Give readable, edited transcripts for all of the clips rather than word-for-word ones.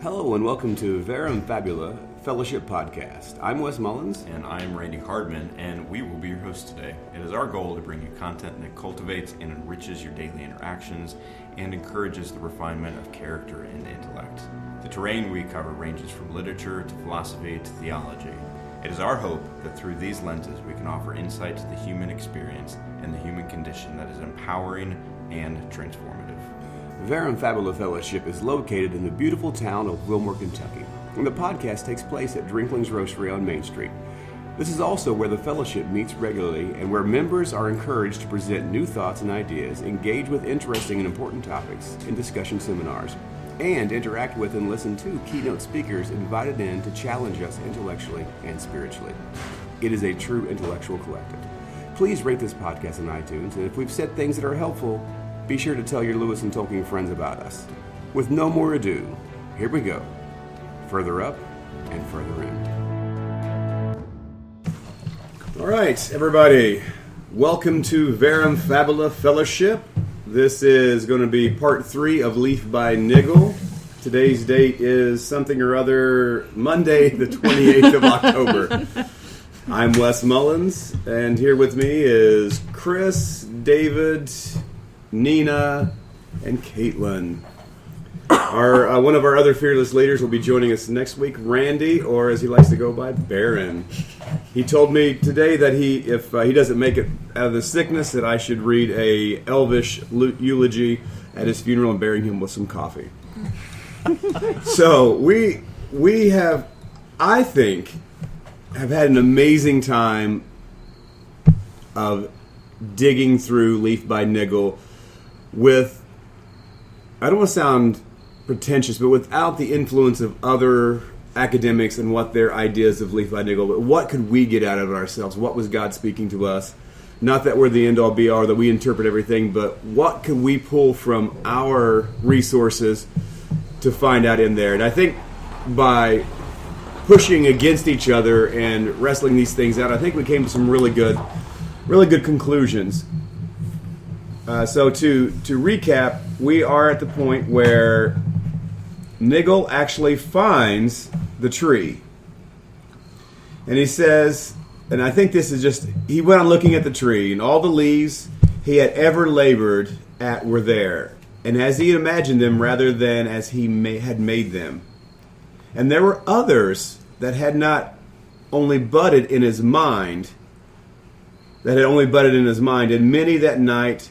Hello and welcome to Verum Fabula Fellowship Podcast. I'm Wes Mullins. And I'm Randy Hardman, and we will be your hosts today. It is our goal to bring you content that cultivates and enriches your daily interactions and encourages the refinement of character and intellect. The terrain we cover ranges from literature to philosophy to theology. It is our hope that through these lenses we can offer insight to the human experience and the human condition that is empowering and transformative. Verum Fabula Fellowship is located in the beautiful town of Wilmore, Kentucky, and the podcast takes place at Drinkling's Roastery on Main Street. This is also where the fellowship meets regularly and where members are encouraged to present new thoughts and ideas, engage with interesting and important topics in discussion seminars, and interact with and listen to keynote speakers invited in to challenge us intellectually and spiritually. It is a true intellectual collective. Please rate this podcast on iTunes, and if we've said things that are helpful, be sure to tell your Lewis and Tolkien friends about us. With no more ado, here we go. Further up and further in. All right, everybody. Welcome to Verum Fabula Fellowship. This is going to be part 3 of Leaf by Niggle. Today's date is something or other, Monday, the 28th of October. I'm Wes Mullins, and here with me is Chris, David, Nina, and Katlyn. One of our other fearless leaders will be joining us next week, Randy, or as he likes to go by, Baron. He told me today that if he doesn't make it out of the sickness, that I should read a elvish eulogy at his funeral and bury him with some coffee. So we have, I think, have had an amazing time of digging through Leaf by Niggle with, I don't want to sound pretentious, but without the influence of other academics and what their ideas of Leaf by Niggle, but what could we get out of it ourselves? What was God speaking to us? Not that we're the end-all be-all, that we interpret everything, but what could we pull from our resources to find out in there? And I think by pushing against each other and wrestling these things out, I think we came to some really good conclusions. So to recap, we are at the point where Niggle actually finds the tree. And he says, and I think this is just, he went on looking at the tree, and all the leaves he had ever labored at were there, and as he had imagined them rather than as he had made them. And there were others that had not only budded in his mind, and many that night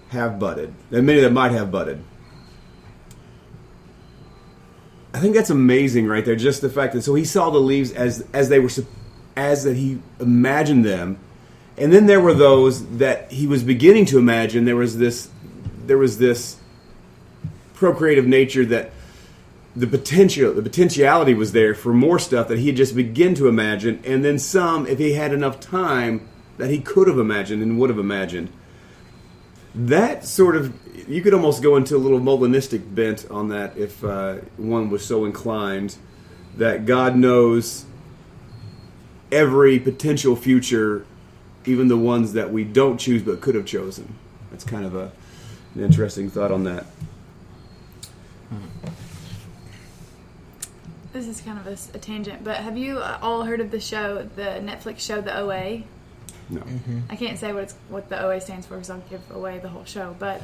have budded, and many that might have budded. I think that's amazing right there, just the fact that, so he saw the leaves as that he imagined them, and then there were those that he was beginning to imagine. There was this procreative nature that the potentiality was there for more stuff that he had just begun to imagine, and then some, if he had enough time, that he could have imagined and would have imagined. That sort of, you could almost go into a little Molinistic bent on that if one was so inclined, that God knows every potential future, even the ones that we don't choose but could have chosen. That's kind of an interesting thought on that. This is kind of a tangent, but have you all heard of the Netflix show, The OA? No. Mm-hmm. I can't say what the OA stands for because I'll give away the whole show. But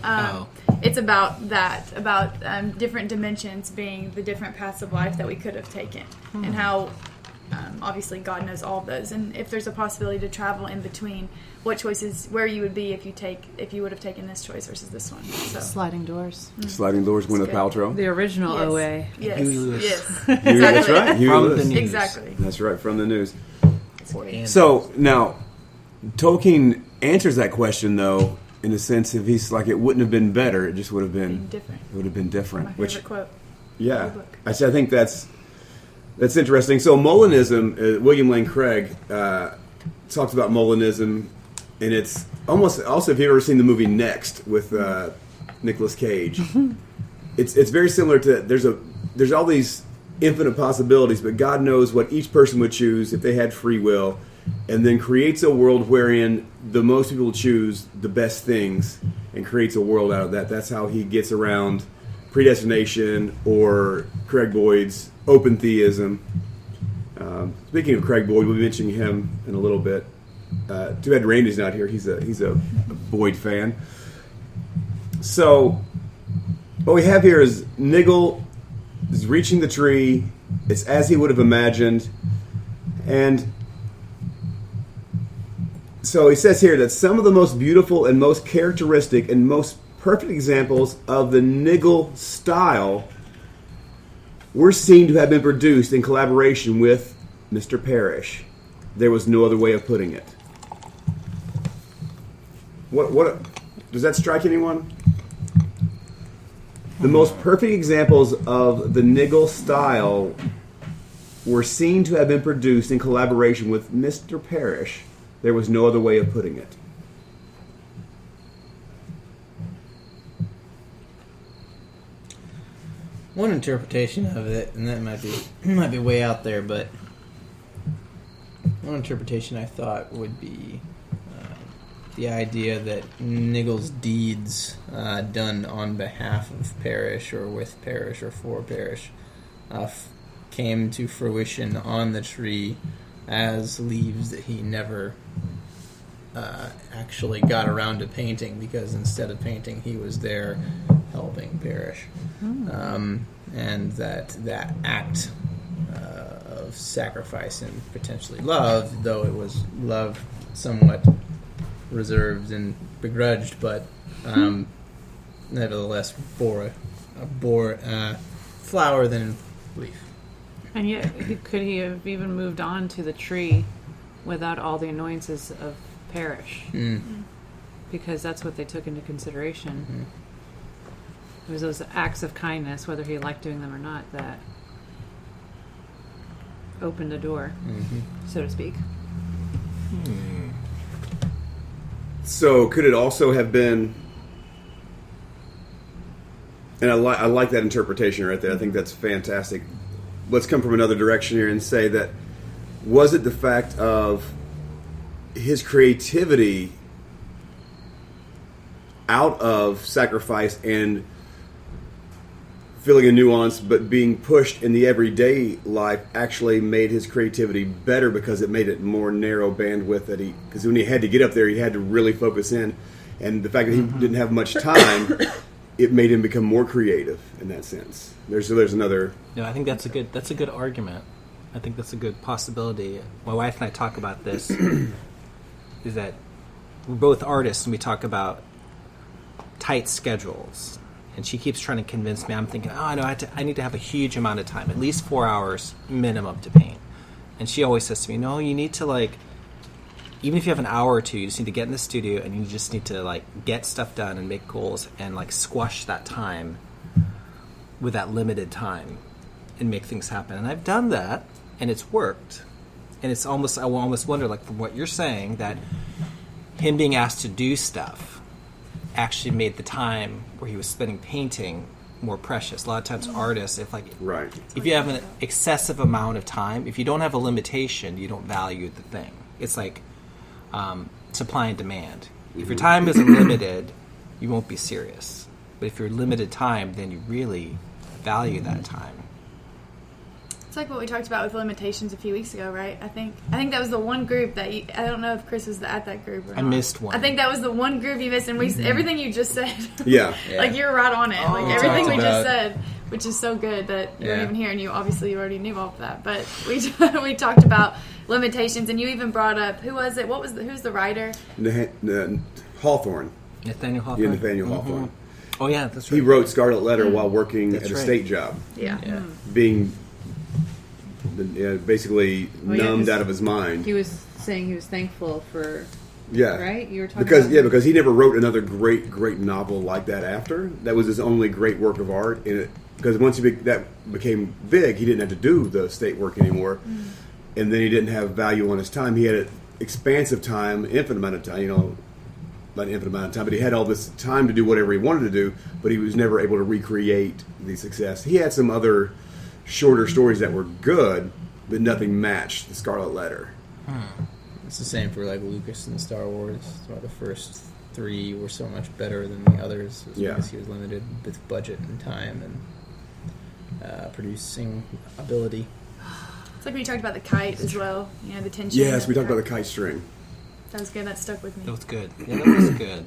it's about that, about different dimensions being the different paths of life that we could have taken, and how obviously God knows all of those, and if there's a possibility to travel in between, what choices, where you would be if you would have taken this choice versus this one. So. Sliding Doors. Mm-hmm. Sliding Doors, Gwyneth Paltrow. The original yes. OA. Yes. Huey Lewis. Yes. Exactly. That's right. Huey From Lewis. the news. Exactly. That's right, from the news. So now, Tolkien answers that question though, in a sense, if he's like, it wouldn't have been better, it just would have been different. It would have been different. My favorite quote. Yeah, I think that's interesting. So Molinism, William Lane Craig talks about Molinism, and it's almost, also if you've ever seen the movie Next with Nicolas Cage, it's very similar to, there's all these infinite possibilities, but God knows what each person would choose if they had free will, and then creates a world wherein the most people choose the best things and creates a world out of that. That's how he gets around predestination or Craig Boyd's open theism. Speaking of Craig Boyd, we'll be mentioning him in a little bit. Too bad Randy's not here. He's a Boyd fan. So what we have here is Niggle is reaching the tree. It's as he would have imagined. And so he says here that some of the most beautiful and most characteristic and most perfect examples of the Niggle style were seen to have been produced in collaboration with Mr. Parrish. There was no other way of putting it. What does that strike anyone? The most perfect examples of the Niggle style were seen to have been produced in collaboration with Mr. Parrish. There was no other way of putting it. One interpretation of it, and that might be way out there, but one interpretation I thought would be the idea that Niggle's deeds done on behalf of Parrish or with Parrish or for Parrish came to fruition on the tree as leaves that he never actually got around to painting, because instead of painting he was there helping Parrish. And that act of sacrifice and potentially love, though it was love somewhat reserved and begrudged, but nevertheless bore flower than leaf. And yet, could he have even moved on to the tree without all the annoyances of Parrish? Because that's what they took into consideration. It was those acts of kindness, whether he liked doing them or not, that opened the door, so to speak. So could it also have been, and I like that interpretation right there. I think that's fantastic. Let's come from another direction here and say that, was it the fact of his creativity out of sacrifice and feeling a nuance, but being pushed in the everyday life actually made his creativity better because it made it more narrow bandwidth because when he had to get up there, he had to really focus in. And the fact that he didn't have much time, it made him become more creative in that sense. There's another... No, I think that's a good argument. I think that's a good possibility. My wife and I talk about this, is that we're both artists and we talk about tight schedules. And she keeps trying to convince me. I'm thinking, no, I need to have a huge amount of time, at least 4 hours minimum to paint. And she always says to me, no, you need to, even if you have an hour or two, you just need to get in the studio and you just need to, get stuff done and make goals and, squash that time with that limited time and make things happen. And I've done that, and it's worked. And it's almost, I almost wonder, from what you're saying, that him being asked to do stuff actually made the time where he was spending painting more precious. A lot of times artists, if you have an excessive amount of time, if you don't have a limitation, you don't value the thing. It's like supply and demand. If your time isn't limited, you won't be serious. But if you're limited time, then you really value that time. It's like what we talked about with limitations a few weeks ago, right? I think that was the one group that I don't know if Chris was at that group or not. I missed one. I think that was the one group you missed, and everything you just said. Yeah. You're right on it. Everything we just said, which is so good that you weren't even here, and you already knew all of that. But we talked about limitations, and you even brought up, who was it? Who's the writer? Hawthorne. Nathaniel Hawthorne. Yeah, Nathaniel Hawthorne. Oh yeah, that's right. He wrote Scarlet Letter while working at a state job. Yeah. Being basically numbed out of his mind. He was saying he was thankful for... Yeah. Right? You were talking about... because he never wrote another great novel like that after. That was his only great work of art. Because once that became big, he didn't have to do the state work anymore. And then he didn't have value on his time. He had an expansive time, infinite amount of time, not an infinite amount of time, but he had all this time to do whatever he wanted to do, but he was never able to recreate the success. He had some other shorter stories that were good, but nothing matched the Scarlet Letter. It's the same for Lucas and Star Wars. It's one of the first 3 were so much better than the others was Yeah. because he was limited with budget and time and producing ability. It's like when you talked about the kite as well. You know, the tension. Yes, of we talked about the kite string. That was good. That stuck with me. That was good. Yeah, that was good.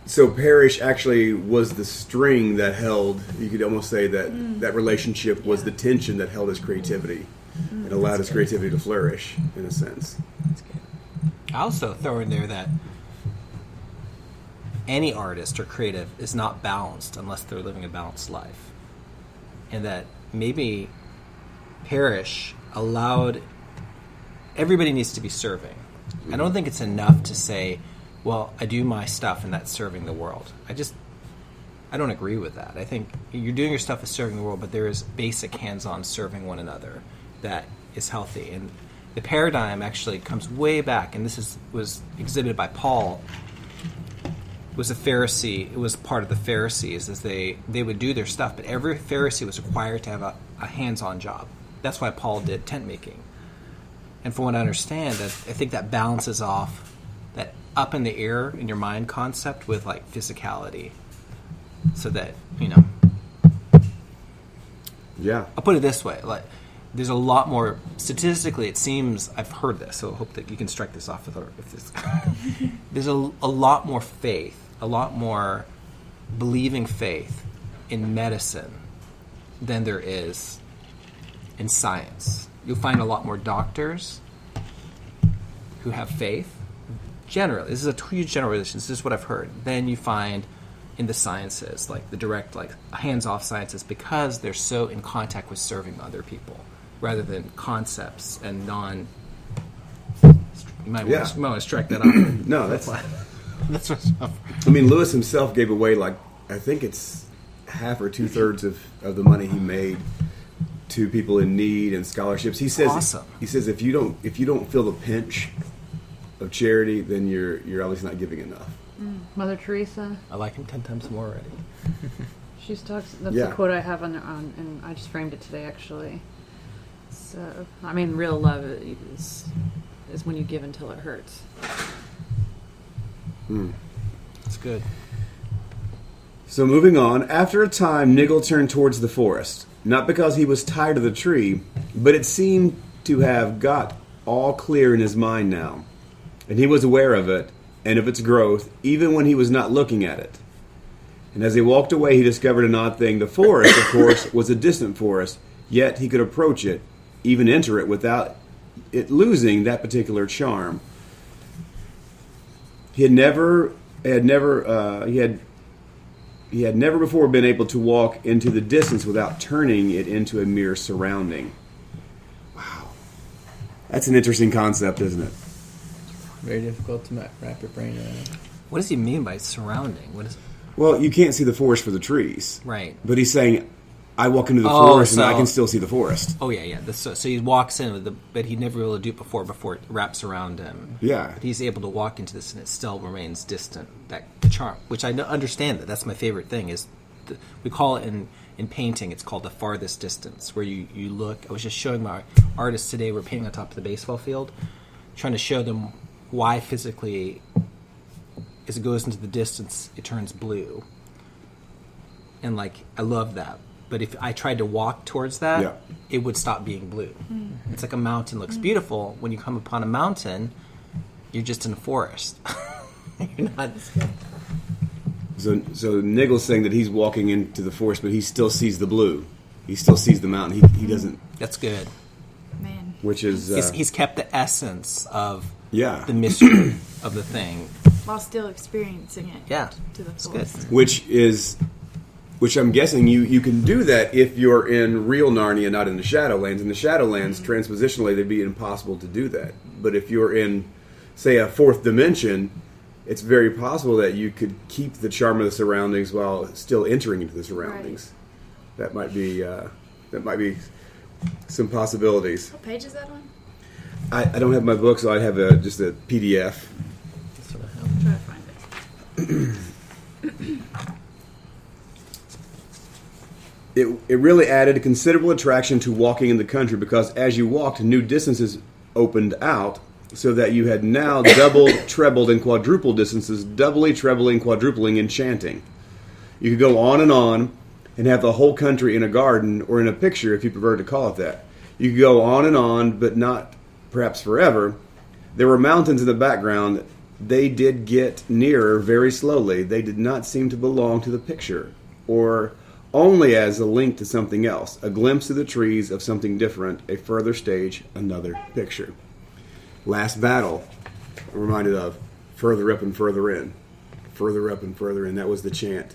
So Parrish actually was the string that held. You could almost say that that relationship was the tension that held his creativity and allowed his creativity to flourish, in a sense. That's good. I also throw in there that any artist or creative is not balanced unless they're living a balanced life. And that maybe Parrish allowed... Everybody needs to be serving. I don't think it's enough to say, well, I do my stuff and that's serving the world. I don't agree with that. I think you're doing your stuff as serving the world, but there is basic hands-on serving one another that is healthy. And the paradigm actually comes way back, and this was exhibited by Paul. Was a Pharisee. It was part of the Pharisees, as they would do their stuff, but every Pharisee was required to have a hands-on job. That's why Paul did tent making. And from what I understand, I think that balances off that up in the air in your mind concept with like physicality, so that Yeah. I'll put it this way: like, there's a lot more statistically. It seems I've heard this, so I hope that you can strike this off if this. There's a lot more faith, a lot more believing faith in medicine than there is in science. You'll find a lot more doctors who have faith. Generally, this is a huge generalization. This is what I've heard. Then you find in the sciences, like the direct, like hands-off sciences, because they're so in contact with serving other people, rather than concepts and non. You might want to strike that off. No, that's what's up. I mean, Lewis himself gave away I think it's half or 2/3 of the money he made to people in need and scholarships. He says, Awesome. He says if you don't feel the pinch of charity, then you're obviously not giving enough. Mother Teresa. I like him 10 times more already. She talks. That's Yeah. the quote I have on, and I just framed it today actually. So I mean, real love is when you give until it hurts. That's good. So moving on, after a time, Niggle turned towards the forest. Not because he was tired of the tree, but it seemed to have got all clear in his mind now. And he was aware of it, and of its growth, even when he was not looking at it. And as he walked away, he discovered an odd thing. The forest, of course, was a distant forest, yet he could approach it, even enter it, without it losing that particular charm. He had never before been able to walk into the distance without turning it into a mere surrounding. Wow. That's an interesting concept, isn't it? Very difficult to wrap your brain around. What does he mean by surrounding? What is Well, you can't see the forest for the trees. right? But he's saying, I walk into the forest and I can still see the forest. Oh yeah. So he walks in with but he'd never been able to do it before it wraps around him. Yeah. But he's able to walk into this and it still remains distant. That charm, which I understand that's my favorite thing is, we call it in painting. It's called the farthest distance, where you look. I was just showing my artists today. We're painting on top of the baseball field, trying to show them why physically, as it goes into the distance, it turns blue. And I love that. But if I tried to walk towards that, it would stop being blue. It's like a mountain looks beautiful. When you come upon a mountain, you're just in a forest. You're not. So Niggle's saying that he's walking into the forest, but he still sees the blue. He still sees the mountain. He doesn't. That's good. Man. Which is He's kept the essence of yeah, the mystery of the thing. While still experiencing it. Yeah. To the It's fullest. good. Which I'm guessing you can do that if you're in real Narnia, not in the Shadowlands. In the Shadowlands, transpositionally, it'd be impossible to do that. But if you're in, say, a fourth dimension, it's very possible that you could keep the charm of the surroundings while still entering into the surroundings. Right. That might be some possibilities. What page is that on? I don't have my book, so I have just a PDF. That's what I have. I'll try to find it. It really added a considerable attraction to walking in the country because as you walked, new distances opened out so that you had now doubled, trebled, and quadrupled distances, doubly, trebling, quadrupling, enchanting. You could go on and have the whole country in a garden or in a picture, if you prefer to call it that. You could go on, but not perhaps forever. There were mountains in the background. They did get nearer very slowly. They did not seem to belong to the picture, or only as a link to something else, a glimpse of the trees of something different, a further stage, another picture. Last battle, I'm reminded of further up and further in. Further up and further in. That was the chant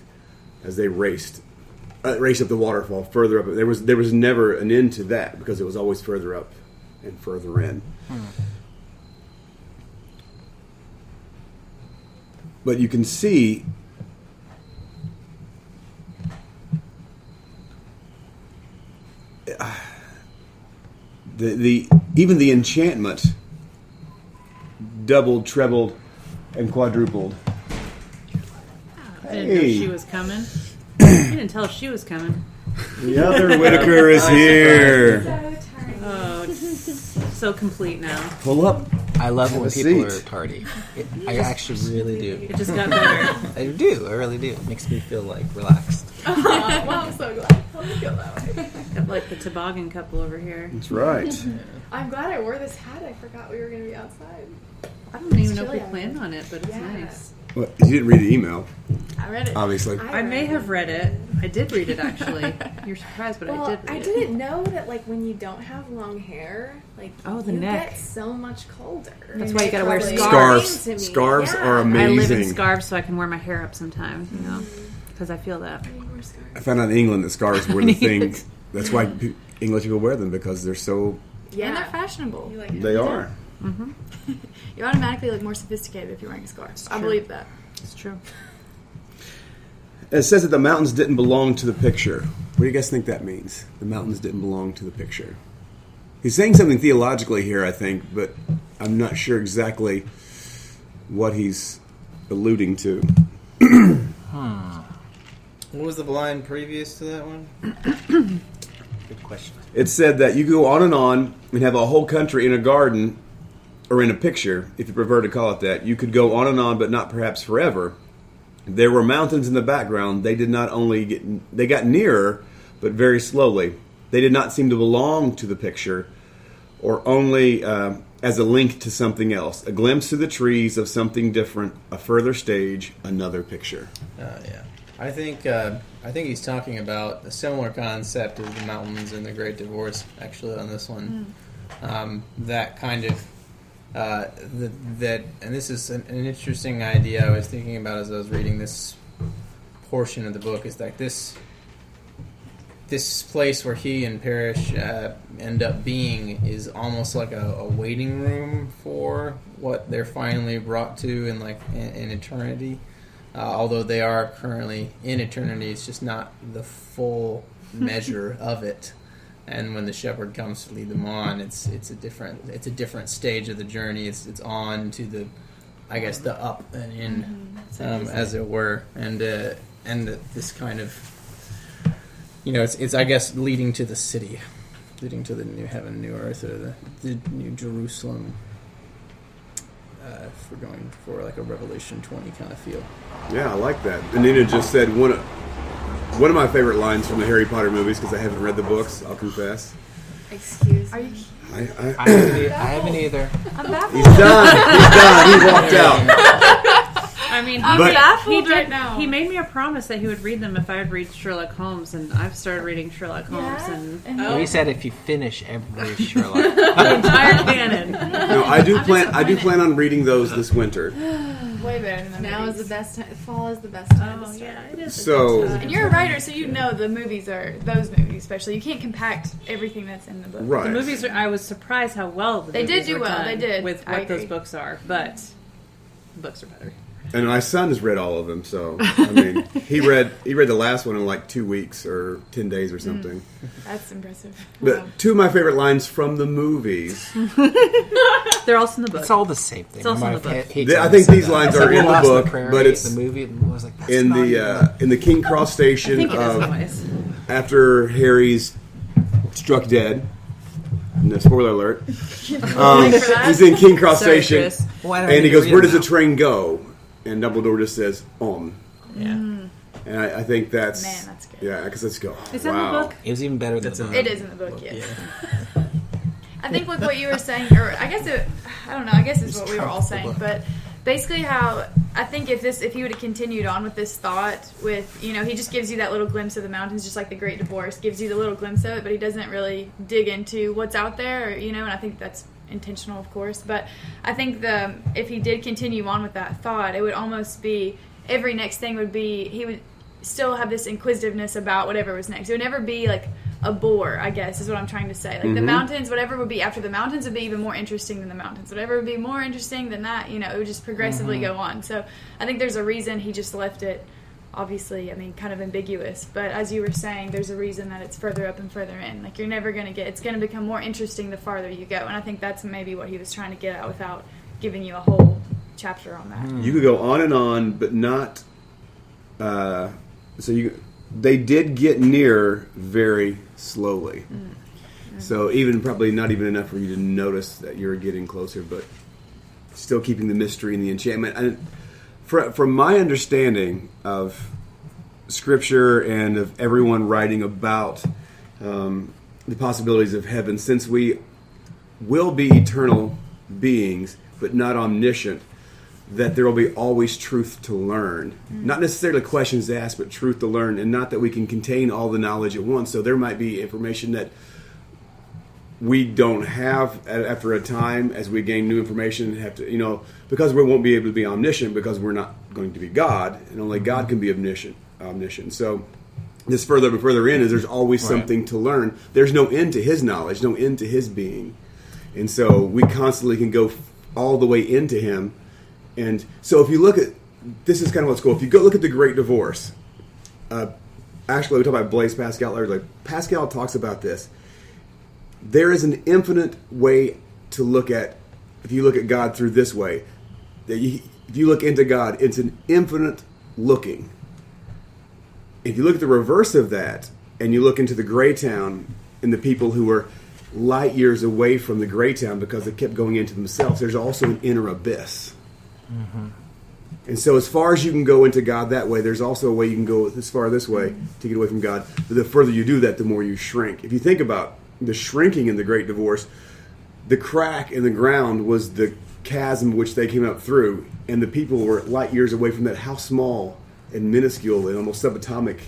as they raced up the waterfall, further up. There was never an end to that because it was always further up and further in. But you can see even the enchantment doubled, trebled, and quadrupled. I didn't know she was coming. I didn't tell she was coming. The other Whitaker is here. Oh, it's so complete now. Pull up. I love Have when a people seat. are tardy. I actually really do. It just got better. I do. I really do. It makes me feel like relaxed. Well, I'm so glad. I feel that way. Got like the toboggan couple over here. That's right. I'm glad I wore this hat. I forgot we were going to be outside. I don't even know if chilly we out planned here. on it, but it's Yeah. nice. Well, you didn't read the email, I read it. obviously. I may have read it. I did read it actually. You're surprised, but Well, I did read I it. didn't know that, like, when you don't have long hair, like, Oh, the you neck. get so much colder. That's why you gotta wear Probably scarves. explained to me. Scarves Yeah. are I live in amazing. scarves so I can wear my hair up sometimes, you know, because I feel that. You wear scarves. I found out in England that scarves were the thing. it. That's why English people wear them, because they're so... Yeah, and they're fashionable. You like it. They are. You automatically look more sophisticated if you're wearing a scarf. I believe that. It's true. It says that the mountains didn't belong to the picture. What do you guys think that means? The mountains didn't belong to the picture. He's saying something theologically here, I think, but I'm not sure exactly what he's alluding to. What was the line previous to that one? Good question. It said that you could go on and have a whole country in a garden or in a picture, if you prefer to call it that. You could go on, but not perhaps forever. There were mountains in the background. They did not only they got nearer, but very slowly. They did not seem to belong to the picture, or only as a link to something else. A glimpse of the trees of something different, a further stage, another picture. Yeah. I think he's talking about a similar concept as the mountains and the Great Divorce, actually, on this one. That kind of and this is an interesting idea I was thinking about as I was reading this portion of the book. Is like this place where he and Parrish end up being is almost like a waiting room for what they're finally brought to in eternity. Although they are currently in eternity, it's just not the full measure of it. And when the shepherd comes to lead them on, it's a different stage of the journey. It's on to the up and in, as it were, and this kind of, it's I guess leading to the city, leading to the new heaven, new earth, or the new Jerusalem. If we're going for like a Revelation 20 kind of feel. Yeah, I like that. And Nina just said one of my favorite lines from the Harry Potter movies, because I haven't read the books, I'll confess. Excuse Are me. you? I haven't either. I'm baffled. He's done. He walked out. I mean, I'm But- baffled right now. He made me a promise that he would read them if I would read Sherlock Holmes, and I've started reading Sherlock Holmes and We said if you finish every Sherlock. the entire canon. No, I do plan on reading those this winter. Way better than the Now is movies. the best time. Fall is the best time to Oh start. yeah, it is. So- And you're a writer, so you know the movies are those movies, especially. You can't compact everything that's in the book. Right. The movies are. I was surprised how well the They did movies do were well, done they did. with I what those agree. books are, but the books are better. And my son has read all of them, so I mean, he read the last one in like 2 weeks or 10 days or something. That's impressive. But two of my favorite lines from the movies. They're also in the book. It's all the same thing. It's also in My the book. wife hates I when think say these that. lines It's are like in the Lost book, Prairie, but it's the movie. I was like, that's in not even- the King Cross I station think it is of anyways. after Harry's struck dead. No, spoiler alert. For that. He's in King Cross Sorry, Station, Chris. Why don't I and he need to goes, read "Where it does the now?" train go?" And Dumbledore just says, "On." Yeah. And I think that's Man, that's good. Yeah, because let's go. Is that in the wow. book? It was even better than That's the in book. It is in the book, yes. Yeah. I think with what you were saying, or I guess I don't know. I guess it's what we were all saying, but basically, how I think if he would have continued on with this thought, with he just gives you that little glimpse of the mountains, just like the Great Divorce gives you the little glimpse of it, but he doesn't really dig into what's out there, and I think that's intentional, of course. But I think if he did continue on with that thought, it would almost be every next thing would be he would still have this inquisitiveness about whatever was next. It would never be like a bore, I guess, is what I'm trying to say. Like the mountains, whatever would be after the mountains would be even more interesting than the mountains. Whatever would be more interesting than that, it would just progressively go on. So I think there's a reason he just left it, obviously, kind of ambiguous. But as you were saying, there's a reason that it's further up and further in. Like you're never going to it's going to become more interesting the farther you go. And I think that's maybe what he was trying to get at without giving you a whole chapter on that. You could go on, but not. They did get near very slowly. So even probably not even enough for you to notice that you're getting closer, but still keeping the mystery and the enchantment. And from my understanding of Scripture and of everyone writing about the possibilities of heaven, since we will be eternal beings, but not omniscient, that there will be always truth to learn. Not necessarily questions to ask, but truth to learn. And not that we can contain all the knowledge at once. So there might be information that we don't have after a time as we gain new information and have to, because we won't be able to be omniscient because we're not going to be God. And only God can be omniscient. So this further and further in is there's always something to learn. There's no end to his knowledge, no end to his being. And so we constantly can go all the way into him. And so if you look at, this is kind of what's cool. If you go look at the Great Divorce, actually we talk about Blaise Pascal earlier. Pascal talks about this. There is an infinite way to look at, if you look at God through this way, if you look into God, it's an infinite looking. If you look at the reverse of that, and you look into the gray town and the people who were light years away from the gray town because they kept going into themselves, there's also an inner abyss. And so as far as you can go into God that way, there's also a way you can go as far this way to get away from God. But the further you do that, the more you shrink. If you think about the shrinking in the Great Divorce, the crack in the ground was the chasm which they came up through, and the people were light years away from that. How small and minuscule and almost subatomic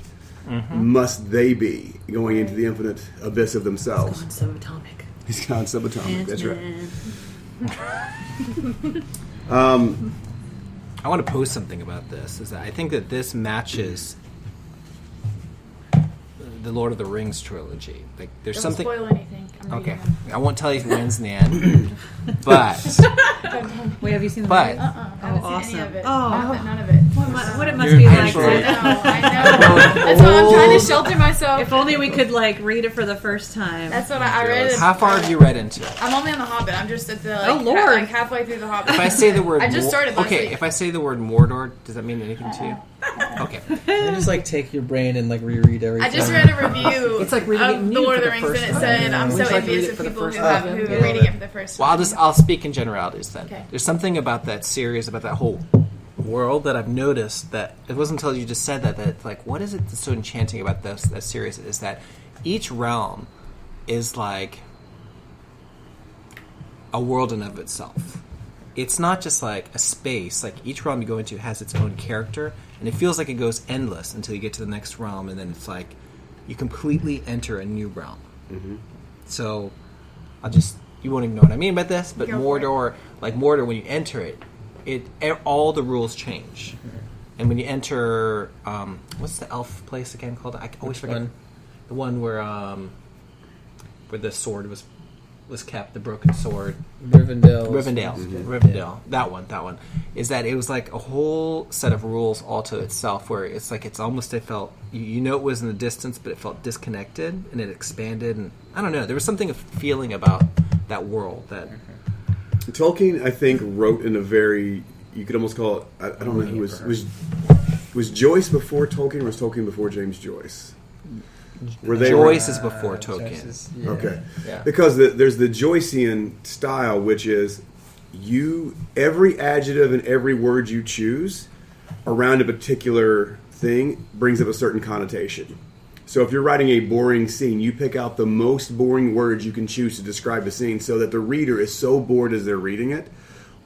must they be going into the infinite abyss of themselves? It's gone subatomic. He's gone subatomic. That's right. I want to post something about this. Is that I think that this matches the Lord of the Rings trilogy. Like, there's Don't something. spoil anything. I'm Okay, reading them. I won't tell you who wins in the end, but Wait, have you seen the But- movie? I haven't seen awesome. any of it. Oh. None of it. What it must You're be like. actually- I know. That's why I'm trying to shelter myself. If only we could read it for the first time. That's what I read. how far have you read into it? I'm only on The Hobbit. I'm just at the Oh, Lord. halfway through The Hobbit. If I say the word, I just started last okay. week. If I say the word Mordor, does that mean anything to you? Okay. And just take your brain and reread everything. I just read a review It's like reading it of new The Lord of for the the Rings, and it first said, time. I'm Would so you like to read envious it of for the people who first have time? who Yeah. are reading it for the first Well, time. I'll speak in generalities then. Okay. There's something about that series, about that whole world that I've noticed that it wasn't until you just said that like, what is it that's so enchanting about that series is that each realm is like a world in of itself. It's not just like a space. Like each realm you go into has its own character, and it feels like it goes endless until you get to the next realm, and then it's like you completely enter a new realm. So you won't even know what I mean by this, but Go for Mordor, when you enter it all the rules change. And when you enter, what's the elf place again called? I always forget. one? The one where the sword was kept, the broken sword. Rivendell. Rivendell. That one. Is that it was like a whole set of rules all to itself, where it's like it felt it was in the distance, but it felt disconnected, and it expanded, and I don't know. There was something feeling about that world that. Tolkien, I think, wrote in a very, you could almost call it, I don't know who was Joyce before Tolkien, or was Tolkien before James Joyce? Joyce is before Tolkien. Yeah. Okay. Yeah. Because there's the Joycean style, which is every adjective and every word you choose around a particular thing brings up a certain connotation. So if you're writing a boring scene, you pick out the most boring words you can choose to describe a scene so that the reader is so bored as they're reading it.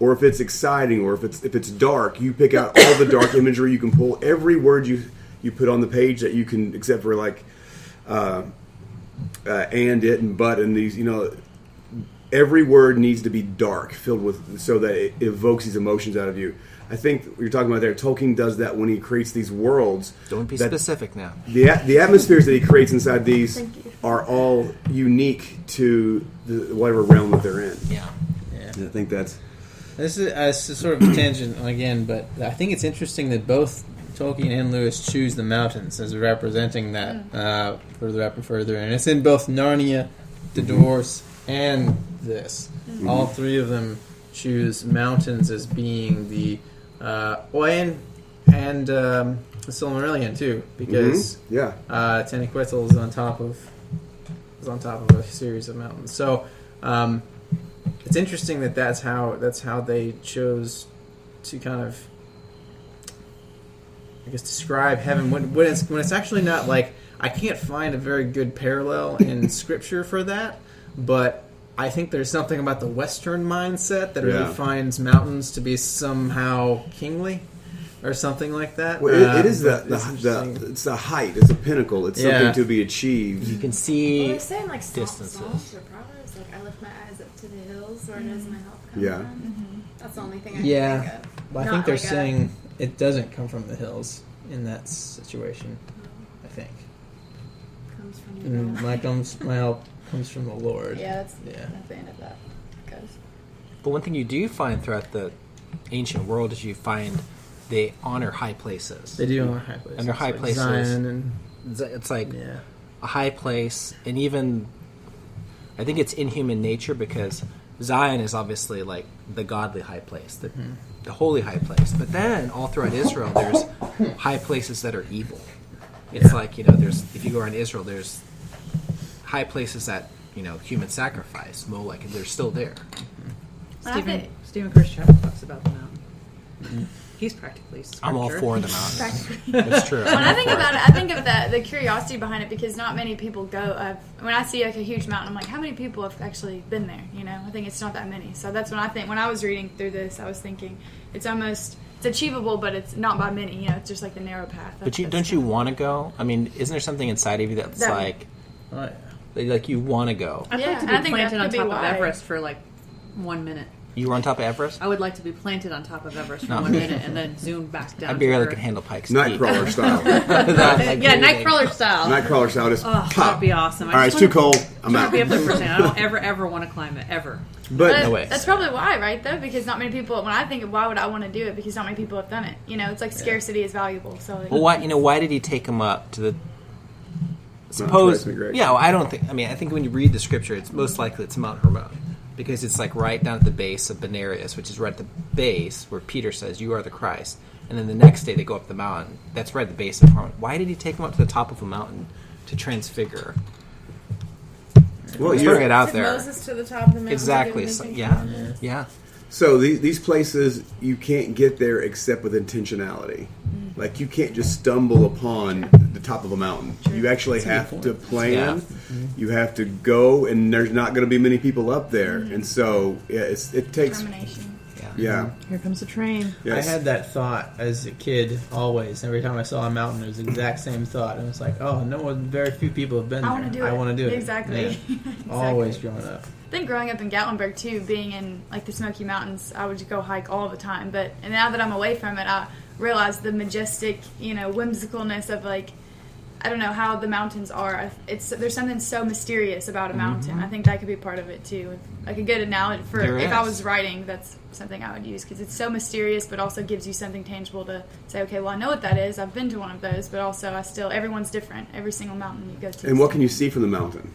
Or if it's exciting, or if it's dark, you pick out all the dark imagery you can pull. Every word you put on the page that you can, except for like and, it, and but, and these, every word needs to be dark, filled with, so that it evokes these emotions out of you. I think what you're talking about there, Tolkien does that when he creates these worlds. Don't be specific now. The atmospheres that he creates inside these are all unique to whatever realm that they're in. Yeah. And I think that's... This is sort of a tangent again, but I think it's interesting that both Tolkien and Lewis choose the mountains as representing that further up and further. And it's in both Narnia, The Doors, and this. Mm-hmm. All three of them choose mountains as being the... and the Silmarillion too, because Taniquetil is on top of a series of mountains. So it's interesting that's how they chose to kind of, I guess, describe heaven when it's actually not like, I can't find a very good parallel in scripture for that, but I think there's something about the Western mindset that really finds mountains to be somehow kingly, or something like that. Well, it is it's a height, it's a pinnacle, it's something to be achieved. You can see they're saying like distances. Psalms or Proverbs, like I lift my eyes up to the hills, where does my help come from? Mm-hmm. That's the only thing I can think of. Well, I think they're saying it doesn't come from the hills in that situation. I think Comes from my help comes from the Lord. Yeah, that's the end of that. But one thing you do find throughout the ancient world is you find they honor high places. They do honor high places. And they're high places. Zion and it's like a high place, and even I think it's in human nature because Zion is obviously like the godly high place, the holy high place. But then all throughout Israel, there's high places that are evil. It's like there's if you go around Israel, there's high places that human sacrifice, Molech, and they're still there. Stephen Khrushchev talks about the mountain. Mm-hmm. He's practically scripture. I'm all for the mountain. That's true. When I think about it, I think of the curiosity behind it because not many people go. When I see like a huge mountain, I'm like, how many people have actually been there? I think it's not that many. So that's when I think. When I was reading through this, I was thinking it's achievable, but it's not by many. It's just like the narrow path. But don't you want to go? I mean, isn't there something inside of you that's like you want to go? I'd like to be planted on top of Everest for like 1 minute. You were on top of Everest? I would like to be planted on top of Everest for 1 minute and then zoom back down. I barely could handle Pike's Peak. Nightcrawler style. Nightcrawler style. Nightcrawler style. Just pop. That'd be awesome. All right, it's too cold. I'm out. Be up there for a second. I don't ever want to climb it ever. But no way. That's probably why, right? Though, because not many people. When I think of why would I want to do it, because not many people have done it. It's like scarcity is valuable. So. Well, why did he take him up to the? Suppose. Yeah, I don't think. I mean, I think when you read the scripture, it's most likely it's Mount Hermon. Because it's like right down at the base of Benarius, which is right at the base where Peter says, "You are the Christ." And then the next day they go up the mountain. That's right at the base of Hermon. Why did he take him up to the top of a mountain to transfigure? Well, you're it out there. Moses to the top of the mountain. Exactly. So, yeah. So these places, you can't get there except with intentionality. Like you can't just stumble upon the top of a mountain. You actually have to plan. You have to go, and there's not going to be many people up there. And so it takes determination. Yeah. Here comes the train. Yes. I had that thought as a kid always. Every time I saw a mountain, it was the exact same thought. And it's like, very few people have been there. I want to do it. Exactly. Yeah. Exactly. Always growing up. I think growing up in Gatlinburg too, being in like the Smoky Mountains, I would go hike all the time. And now that I'm away from it, I realize the majestic, whimsicalness of like, I don't know how the mountains are. There's something so mysterious about a mountain. I think that could be part of it too. Like a good analogy for if I was writing, that's something I would use because it's so mysterious, but also gives you something tangible to say, okay, well I know what that is. I've been to one of those, but also everyone's different. Every single mountain you go to. And what can you see from the mountain?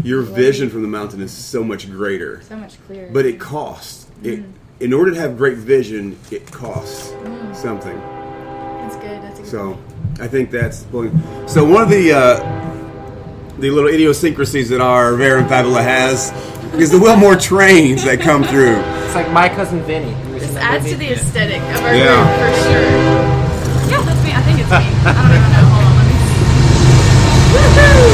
Your vision from the mountain is so much greater. So much clearer. But it costs. In order to have great vision, it costs something. That's good. good. That's a good So point. I think that's so. One of the little idiosyncrasies that our Vera and Fabula has is the Wilmore trains that come through. It's like My Cousin Vinny. This adds to the aesthetic of our Yeah. group for sure. Yeah, that's me. I think it's me. I don't even know. Hold on, let me see. Woohoo!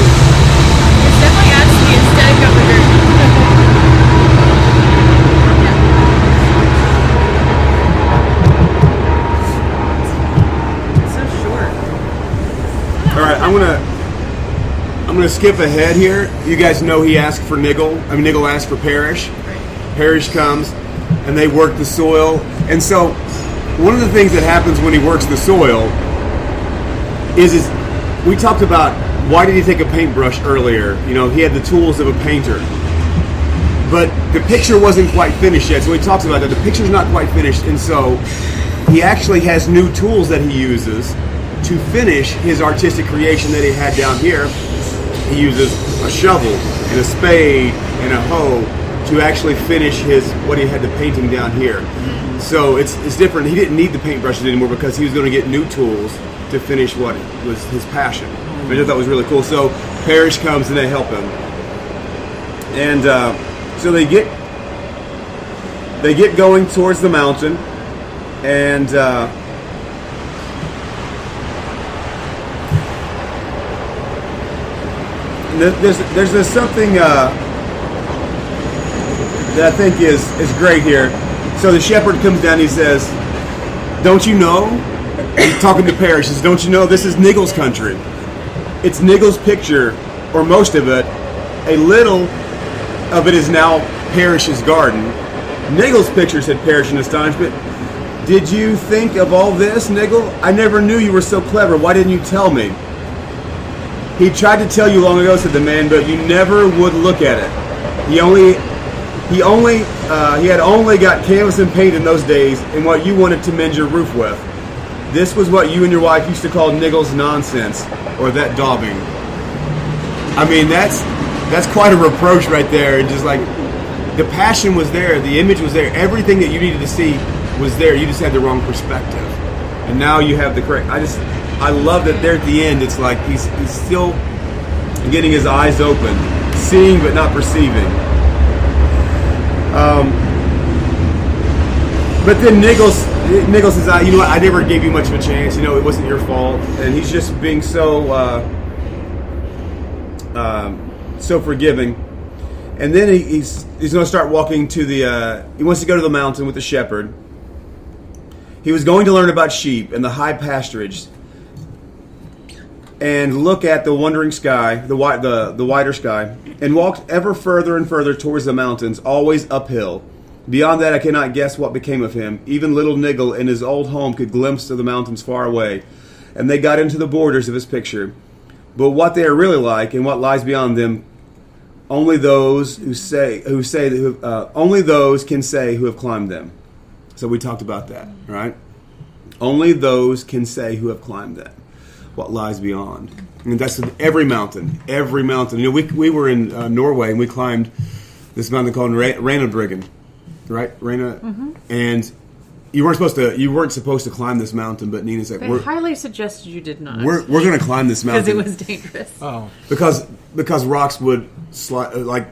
It definitely adds to the aesthetic of the group. So short. All right, I'm gonna skip ahead here. You guys know he asked for Niggle. I mean, Niggle asked for Parrish. Parrish comes, and they work the soil. And so, one of the things that happens when he works the soil is we talked about why did he take a paintbrush earlier? You know, he had the tools of a painter. But the picture wasn't quite finished yet, so he talks about that. The picture's not quite finished, and so he actually has new tools that he uses to finish his artistic creation that he had down here. He uses a shovel and a spade and a hoe to actually finish what he had the painting down here. So it's different. He didn't need the paintbrushes anymore because he was going to get new tools to finish what was his passion. Which I thought that was really cool. So Parrish comes and they help him, and so they get going towards the mountain, and there's something that I think is great here. So the shepherd comes down and he says, "Don't you know?" He's talking to Parrish. He says, "Don't you know this is Niggle's country? It's Niggle's picture, or most of it. A little of it is now Parrish's garden." "Niggle's picture," said Parrish in astonishment. "Did you think of all this, Niggle? I never knew you were so clever. Why didn't you tell me?" "He tried to tell you long ago," said the man, "but you never would look at it. He had only got canvas and paint in those days, and what you wanted to mend your roof with. This was what you and your wife used to call Niggle's nonsense, or that daubing." I mean, that's quite a reproach right there. And just like the passion was there, the image was there, everything that you needed to see was there. You just had the wrong perspective, and now you have the correct. I love that there at the end. It's like he's still getting his eyes open, seeing but not perceiving. But then Niggle says, "You know what? I never gave you much of a chance. You know, it wasn't your fault." And he's just being so forgiving. And then he's going to start walking to he wants to go to the mountain with the shepherd. He was going to learn about sheep and the high pasturage, and look at the wondering sky, the wider sky, and walked ever further and further towards the mountains, always uphill. Beyond that, I cannot guess what became of him. Even little Niggle in his old home could glimpse of the mountains far away, and they got into the borders of his picture. But what they are really like, and what lies beyond them, only those can say who have climbed them. So we talked about that, right? Only those can say who have climbed them. What lies beyond, and that's every mountain. Every mountain. You know, we were in Norway and we climbed this mountain called Ranabriggen, right? And you weren't supposed to climb this mountain, but Nina said, They highly suggested you did not. We're going to climb this mountain because it was dangerous. Oh, because rocks would slide, like,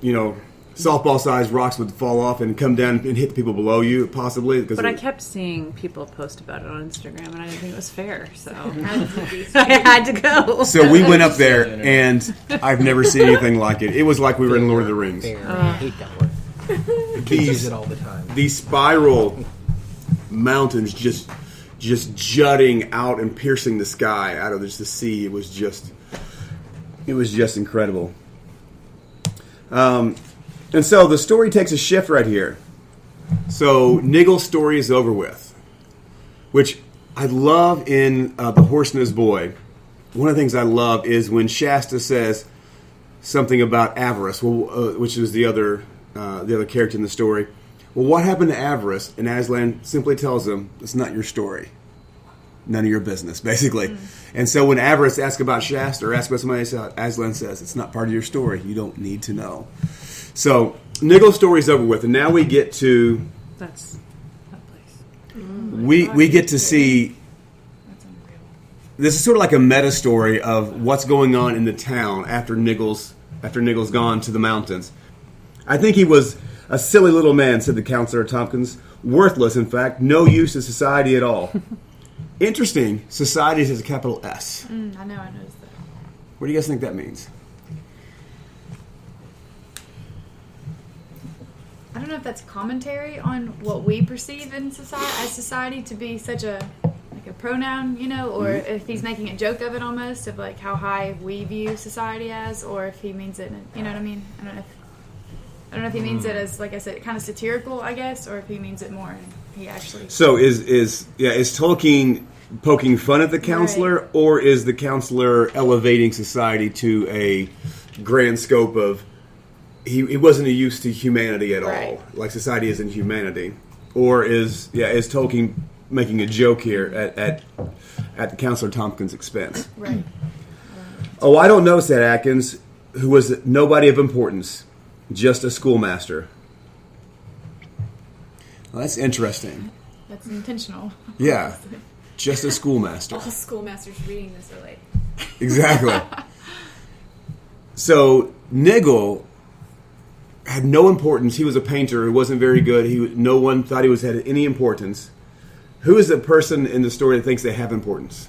you know, softball-sized rocks would fall off and come down and hit the people below you, possibly. But I kept seeing people post about it on Instagram, and I didn't think it was fair, so I I had to go. So we went up there, and I've never seen anything like it. It was like we were in Lord of the Rings. I hate that word. Kids use it all the time. These spiral mountains just jutting out and piercing the sky out of the sea. It was just incredible. And so the story takes a shift right here. So Niggle's story is over with, which I love in The Horse and His Boy. One of the things I love is when Shasta says something about avarice, which is the other character in the story. Well, what happened to avarice? And Aslan simply tells him, "It's not your story. None of your business," basically. And so when avarice asks about Shasta or asks about somebody else, Aslan says, "It's not part of your story. You don't need to know." So Niggle's story is over with, and now we get to That's that place. we get to see this is sort of like a meta story of what's going on in the town after Niggle's gone to the mountains. I think he was a silly little man, said the counselor Tompkins. Worthless, in fact, no use to society at all. Interesting. Society is a capital S. I know, I noticed that. What do you guys think that means? I don't know if that's commentary on what we perceive in society to be such a pronoun, or if he's making a joke of it almost, of like how high we view society as, or if he means it, you know what I mean? I don't know if he means it as, like I said, kind of satirical, I guess, or if he means it more and he actually... So is Tolkien poking fun at the counselor, right, or is the counselor elevating society to a grand scope of he wasn't a use to humanity at right, all, like society isn't humanity? Or is Tolkien making a joke here at the Counselor Tompkins' expense? Right. Oh, I don't know, said Atkins, who was nobody of importance, just a schoolmaster. Well, that's interesting. That's intentional. Yeah, just a schoolmaster. All schoolmasters reading this are like... Exactly. So, Niggle had no importance. He was a painter who wasn't very good. No one thought he had any importance. Who is the person in the story that thinks they have importance?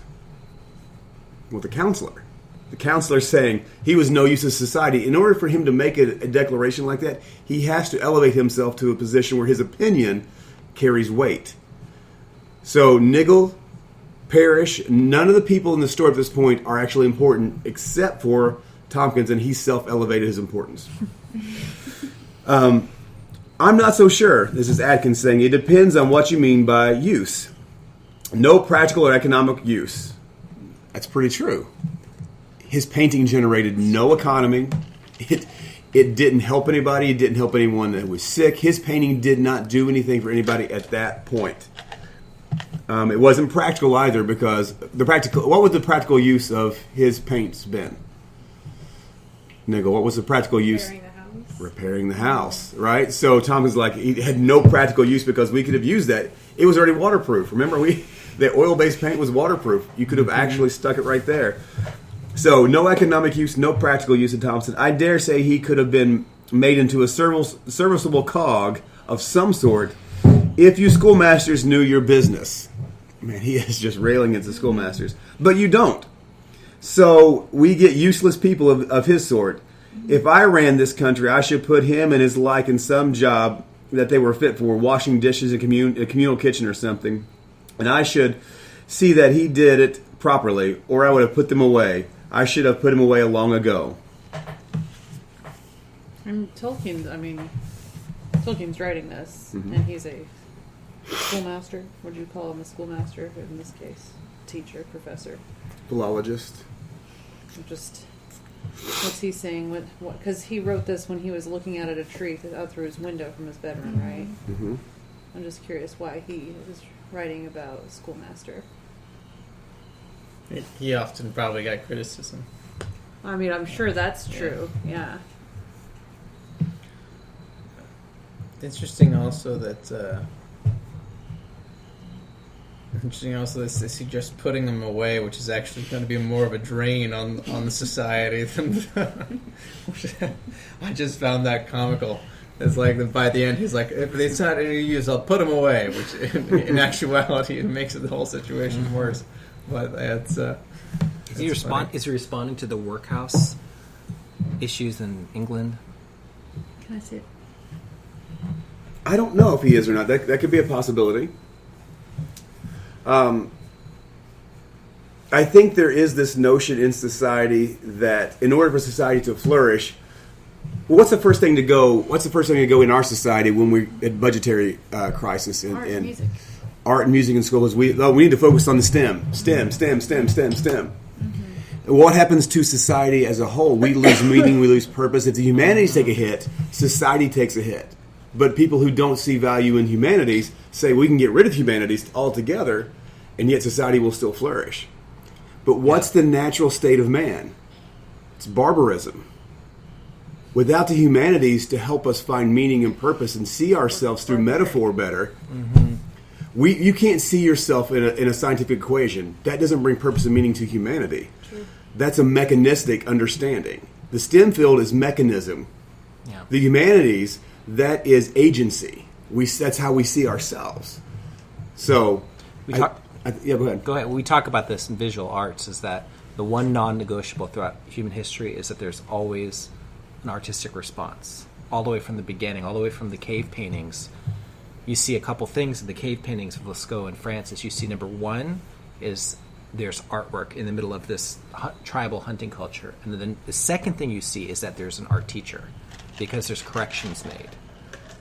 Well, the counselor. The counselor saying he was no use to society. In order for him to make a declaration like that, he has to elevate himself to a position where his opinion carries weight. So Niggle, Parrish, none of the people in the story at this point are actually important except for Tompkins, and he self-elevated his importance. I'm not so sure. This is Atkins saying, it depends on what you mean by use. No practical or economic use. That's pretty true. His painting generated no economy. It didn't help anybody. It didn't help anyone that was sick. His painting did not do anything for anybody at that point. It wasn't practical either, because what would the practical use of his paints been? Niggle, what was the practical use? Repairing the house, right? So Tompkins he had no practical use because we could have used that. It was already waterproof. Remember, the oil-based paint was waterproof. You could have actually stuck it right there. So no economic use, no practical use of Thompson. I dare say he could have been made into a serviceable cog of some sort if you schoolmasters knew your business. Man, he is just railing against the schoolmasters. But you don't. So we get useless people of his sort. If I ran this country, I should put him and his like in some job that they were fit for, washing dishes in a communal kitchen or something. And I should see that he did it properly, or I would have put them away. I should have put him away long ago. And Tolkien's writing this, and he's a schoolmaster. Would you call him a schoolmaster in this case? Teacher, professor? Philologist. What's he saying? Because he wrote this when he was looking out at a tree out through his window from his bedroom, right? Mm-hmm. I'm just curious why he is writing about a schoolmaster. He often probably got criticism. I mean, I'm sure that's true. Yeah. Interesting also that they suggest putting them away, which is actually going to be more of a drain on the society than I just found that comical. It's like that by the end he's like, if it's not any use, I'll put them away, which in actuality it makes the whole situation worse. But that's is he responding to the workhouse issues in England? Can I see it? I don't know if he is or not. That could be a possibility. I think there is this notion in society that in order for society to flourish, what's the first thing to go in our society when we're at budgetary crisis Art and music. Art and music in schools? We need to focus on the STEM. Mm-hmm. What happens to society as a whole? We lose meaning, we lose purpose. If the humanities take a hit, society takes a hit. But people who don't see value in humanities say we can get rid of humanities altogether, and yet society will still flourish. But what's the natural state of man? It's barbarism. Without the humanities to help us find meaning and purpose and see ourselves through metaphor better, You can't see yourself in a scientific equation. That doesn't bring purpose and meaning to humanity. True. That's a mechanistic understanding. The STEM field is mechanism. Yeah. The humanities, that is agency. That's how we see ourselves. So, yeah, go ahead. Go ahead. We talk about this in visual arts, is that the one non-negotiable throughout human history is that there's always an artistic response. All the way from the beginning, all the way from the cave paintings. You see a couple things in the cave paintings of Lascaux and Francis. You see, number one is there's artwork in the middle of this tribal hunting culture. And then the second thing you see is that there's an art teacher, because there's corrections made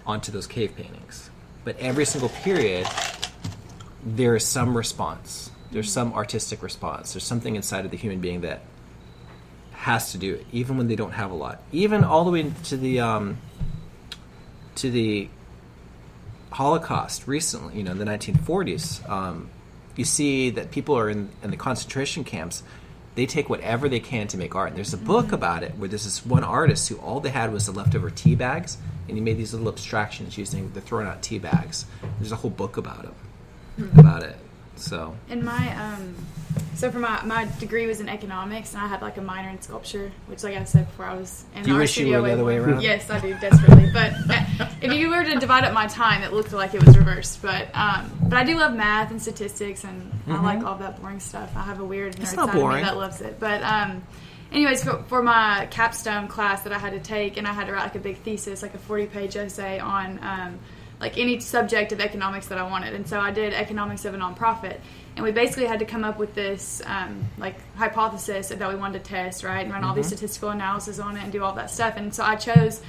onto those cave paintings. But every single period, there is some response. There's some artistic response. There's something inside of the human being that has to do it, even when they don't have a lot. Even all the way to the Holocaust recently, in the 1940s, you see that people are in the concentration camps. They take whatever they can to make art. And there's a book about it where there's this one artist who all they had was the leftover tea bags, and he made these little abstractions using the thrown out tea bags. There's a whole book about him, about it. So in my for my degree was in economics, and I had like a minor in sculpture, which, like I said before, I was in Do you art wish you studio were the other way around? Yes, I do desperately. But if you were to divide up my time, it looked like it was reversed. But I do love math and statistics, and I like all that boring stuff. I have a weird nerd side of me that loves it. But anyways, for my capstone class that I had to take, and I had to write like a big thesis, like a 40-page essay on like any subject of economics that I wanted. And so I did economics of a nonprofit. And we basically had to come up with this like hypothesis that we wanted to test, right? And run all these statistical analysis on it and do all that stuff. And so I chose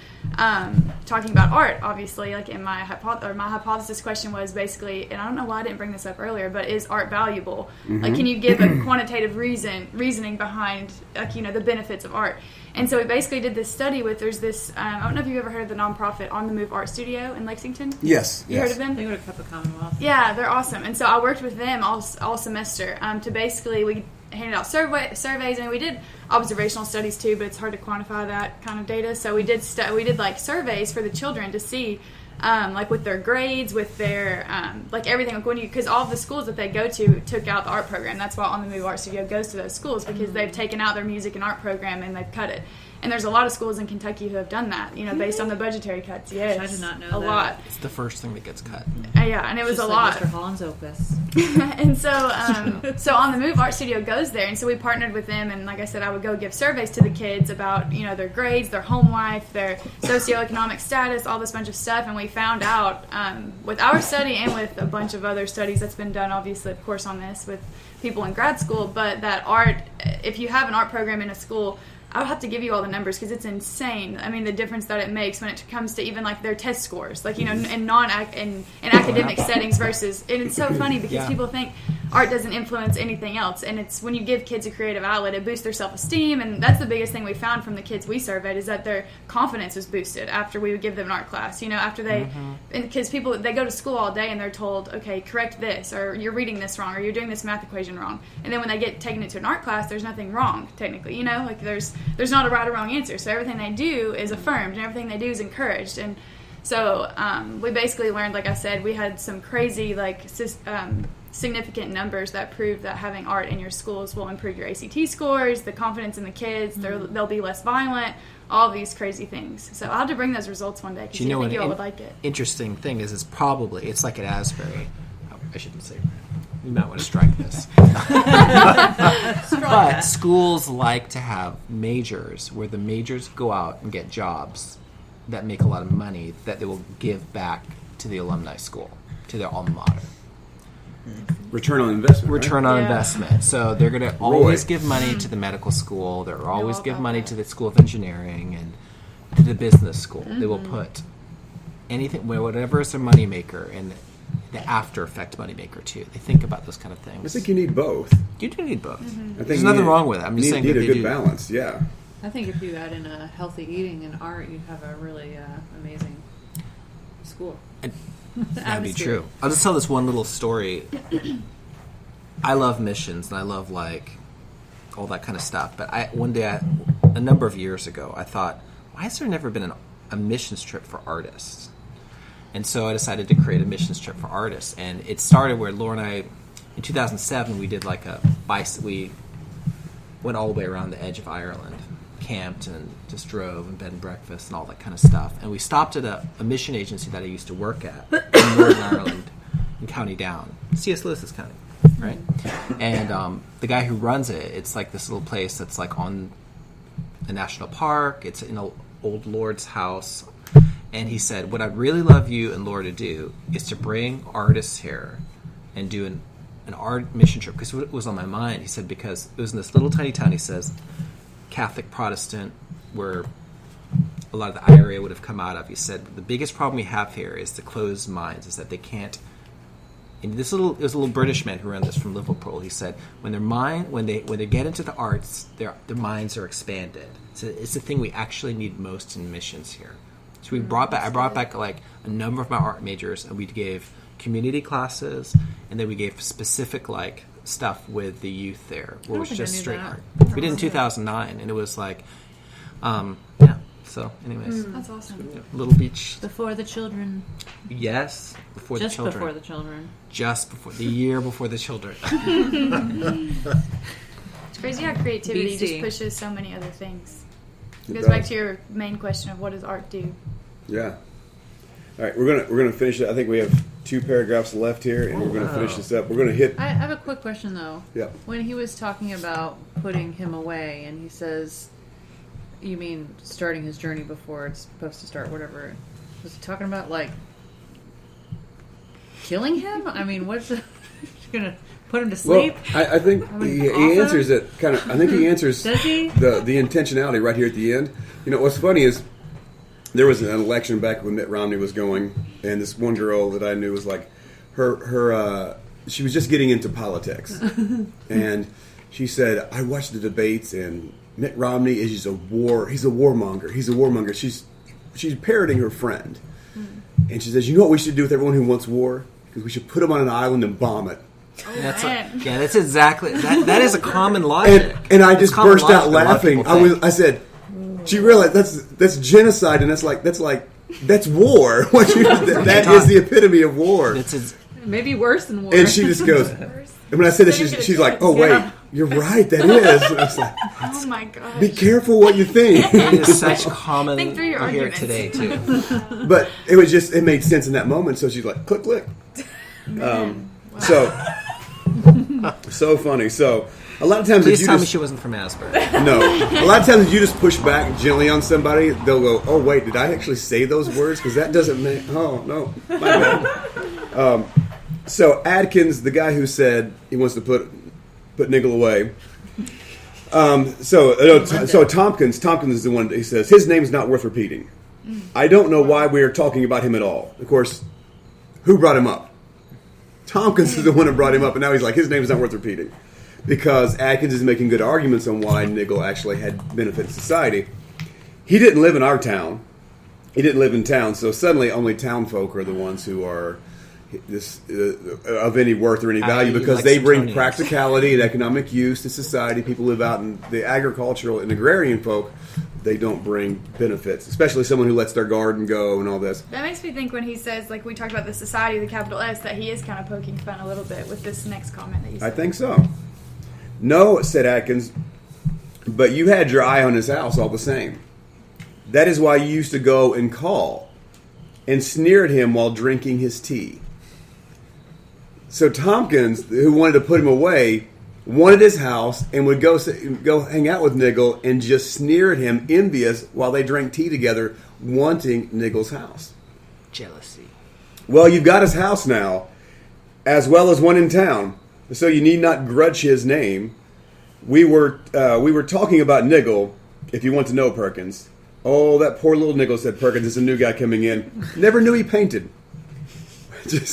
talking about art, obviously. Like in my hypothesis question was basically, and I don't know why I didn't bring this up earlier, but is art valuable? Like, can you give a quantitative reasoning behind, like, the benefits of art? And so we basically did this study with, there's this, I don't know if you've ever heard of the nonprofit On the Move Art Studio in Lexington? Yes. You heard of them? They go to Cup of Commonwealth. Yeah, they're awesome. And so I worked with them all semester to basically, we handed out surveys, and we did observational studies too, but it's hard to quantify that kind of data. So we did like surveys for the children to see like with their grades, with their like everything, like because all of the schools that they go to took out the art program. That's why On the Move Art Studio goes to those schools, because they've taken out their music and art program and they've cut it. And there's a lot of schools in Kentucky who have done that, based on the budgetary cuts. Yes, I did not know a that. lot. It's the first thing that gets cut. Yeah, and it was Just a like lot. Mr. Holland's Opus. And so On the Move Art Studio goes there, and so we partnered with them, and like I said, I would go give surveys to the kids about their grades, their home life, their socioeconomic status, all this bunch of stuff. And we found out with our study and with a bunch of other studies that's been done, obviously, of course, on this with people in grad school, but that art, if you have an art program in a school, I would have to give you all the numbers because it's insane. I mean, the difference that it makes when it comes to even like their test scores, like in academic settings versus. And it's so funny because people think art doesn't influence anything else, and it's when you give kids a creative outlet, it boosts their self-esteem, and that's the biggest thing we found from the kids we surveyed is that their confidence was boosted after we would give them an art class. After they, because people they go to school all day and they're told, okay, correct this, or you're reading this wrong, or you're doing this math equation wrong, and then when they get taken into an art class, there's nothing wrong technically. Like there's not a right or wrong answer. So everything they do is affirmed, and everything they do is encouraged. And so we basically learned, like I said, we had some crazy significant numbers that prove that having art in your schools will improve your ACT scores, the confidence in the kids, they'll be less violent, all these crazy things. So I'll have to bring those results one day because I think you all would like it. Interesting thing is it's like at Asbury. I shouldn't say. You might want to strike this. But schools like to have majors where the majors go out and get jobs that make a lot of money that they will give back to the alumni school, to their alma mater. Return on investment. Return on investment. So they're going to always give money to the medical school. They'll always give money to the School of Engineering and to the business school. They will put anything, whatever is their moneymaker, and the after effect moneymaker too. They think about those kind of things. I think you need both. You do need both. I think There's nothing wrong with it. I'm just saying need that a good balance. Yeah. I think if you add in a healthy eating and art, you'd have a really amazing school. That'd be true. I'll just tell this one little story. I love missions and I love all that kind of stuff. But one day, a number of years ago, I thought, why has there never been a missions trip for artists? And so I decided to create a missions trip for artists. And it started where Laura and I, in 2007, we did like we went all the way around the edge of Ireland, camped and just drove and bed and breakfast and all that kind of stuff. And we stopped at a mission agency that I used to work at in Northern Ireland, in County Down, C.S. Lewis's county, right? And the guy who runs it, it's like this little place that's like on a national park. It's in an old lord's house. And he said, what I'd really love you and Laura to do is to bring artists here and do an art mission trip. Because it was on my mind. He said, because it was in this little tiny town, he says, Catholic, Protestant, where a lot of the IRA would have come out of. He said, the biggest problem we have here is the closed minds, is that they can't. And it was a little British man who ran this from Liverpool. He said, when they get into the arts, their minds are expanded. So it's the thing we actually need most in missions here. So I brought back like a number of my art majors, and we gave community classes, and then we gave specific like stuff with the youth there, where it was just straight art. We did in 2009, and it was like, yeah. So, anyways, that's awesome. Little Beach. Before the children. Yes, before the children. Just before the children. Just before the year before the children. It's crazy how creativity BC. just pushes so many other things. It goes does. back to your main question of what does art do? Yeah. All right, we're gonna finish it. I think we have 2 paragraphs left here, and we're gonna finish this up. We're gonna hit. I have a quick question, though. Yeah. When he was talking about putting him away, and he says, you mean starting his journey before it's supposed to start, whatever. Was he talking about, like, killing him? I mean, what's the... You're going to put him to sleep? Well, I think he answers it kind of. I think he answers Does he? the intentionality right here at the end. You know, what's funny is there was an election back when Mitt Romney was going, and this one girl that I knew was like, she was just getting into politics, and she said, I watched the debates, and Mitt Romney is just he's a warmonger. He's a warmonger. She's parroting her friend, and she says, you know what we should do with everyone who wants war? Because we should put them on an island and bomb it. That's exactly that is a common logic. And I just burst out laughing. I said, she realized that's genocide, and that's war. That is the epitome of war. Maybe worse than war. And she just goes, and when I said this, she's like, oh wait, you're right, that is. And I was like, oh my gosh. be careful what you think. It is such common. Think through your I hear it arguments. today too. But it made sense in that moment. So she's like, click, click. So funny. So a lot of times, Please tell me she wasn't from Asbury. No, a lot of times if you just push back gently on somebody, they'll go, "Oh wait, did I actually say those words? Because that doesn't make." Oh no, my bad. So Adkins, the guy who said he wants to put Niggle away. So Tompkins is the one that he says his name's not worth repeating. I don't know why we are talking about him at all. Of course, who brought him up? Tompkins is the one that brought him up, and now he's like, his name's not worth repeating. Because Adkins is making good arguments on why Niggle actually had benefited society. He didn't live in our town. He didn't live in town, so suddenly only town folk are the ones who are of any worth or any value, because like they bring Suetonians. Practicality and economic use to society. People live out in the agricultural and agrarian folk. They don't bring benefits, especially someone who lets their garden go and all this. That makes me think when he says, like we talked about the society, the capital S, that he is kind of poking fun a little bit with this next comment that you said. I think so. No, said Atkins, but you had your eye on his house all the same. That is why you used to go and call and sneer at him while drinking his tea. So Tompkins, who wanted to put him away, wanted his house and would go hang out with Niggle and just sneer at him, envious, while they drank tea together, wanting Niggle's house. Jealousy. Well, you've got his house now, as well as one in town, so you need not grudge his name. We were talking about Niggle, if you want to know, Perkins. Oh, that poor little Niggle, said Perkins. It's a new guy coming in. Never knew he painted.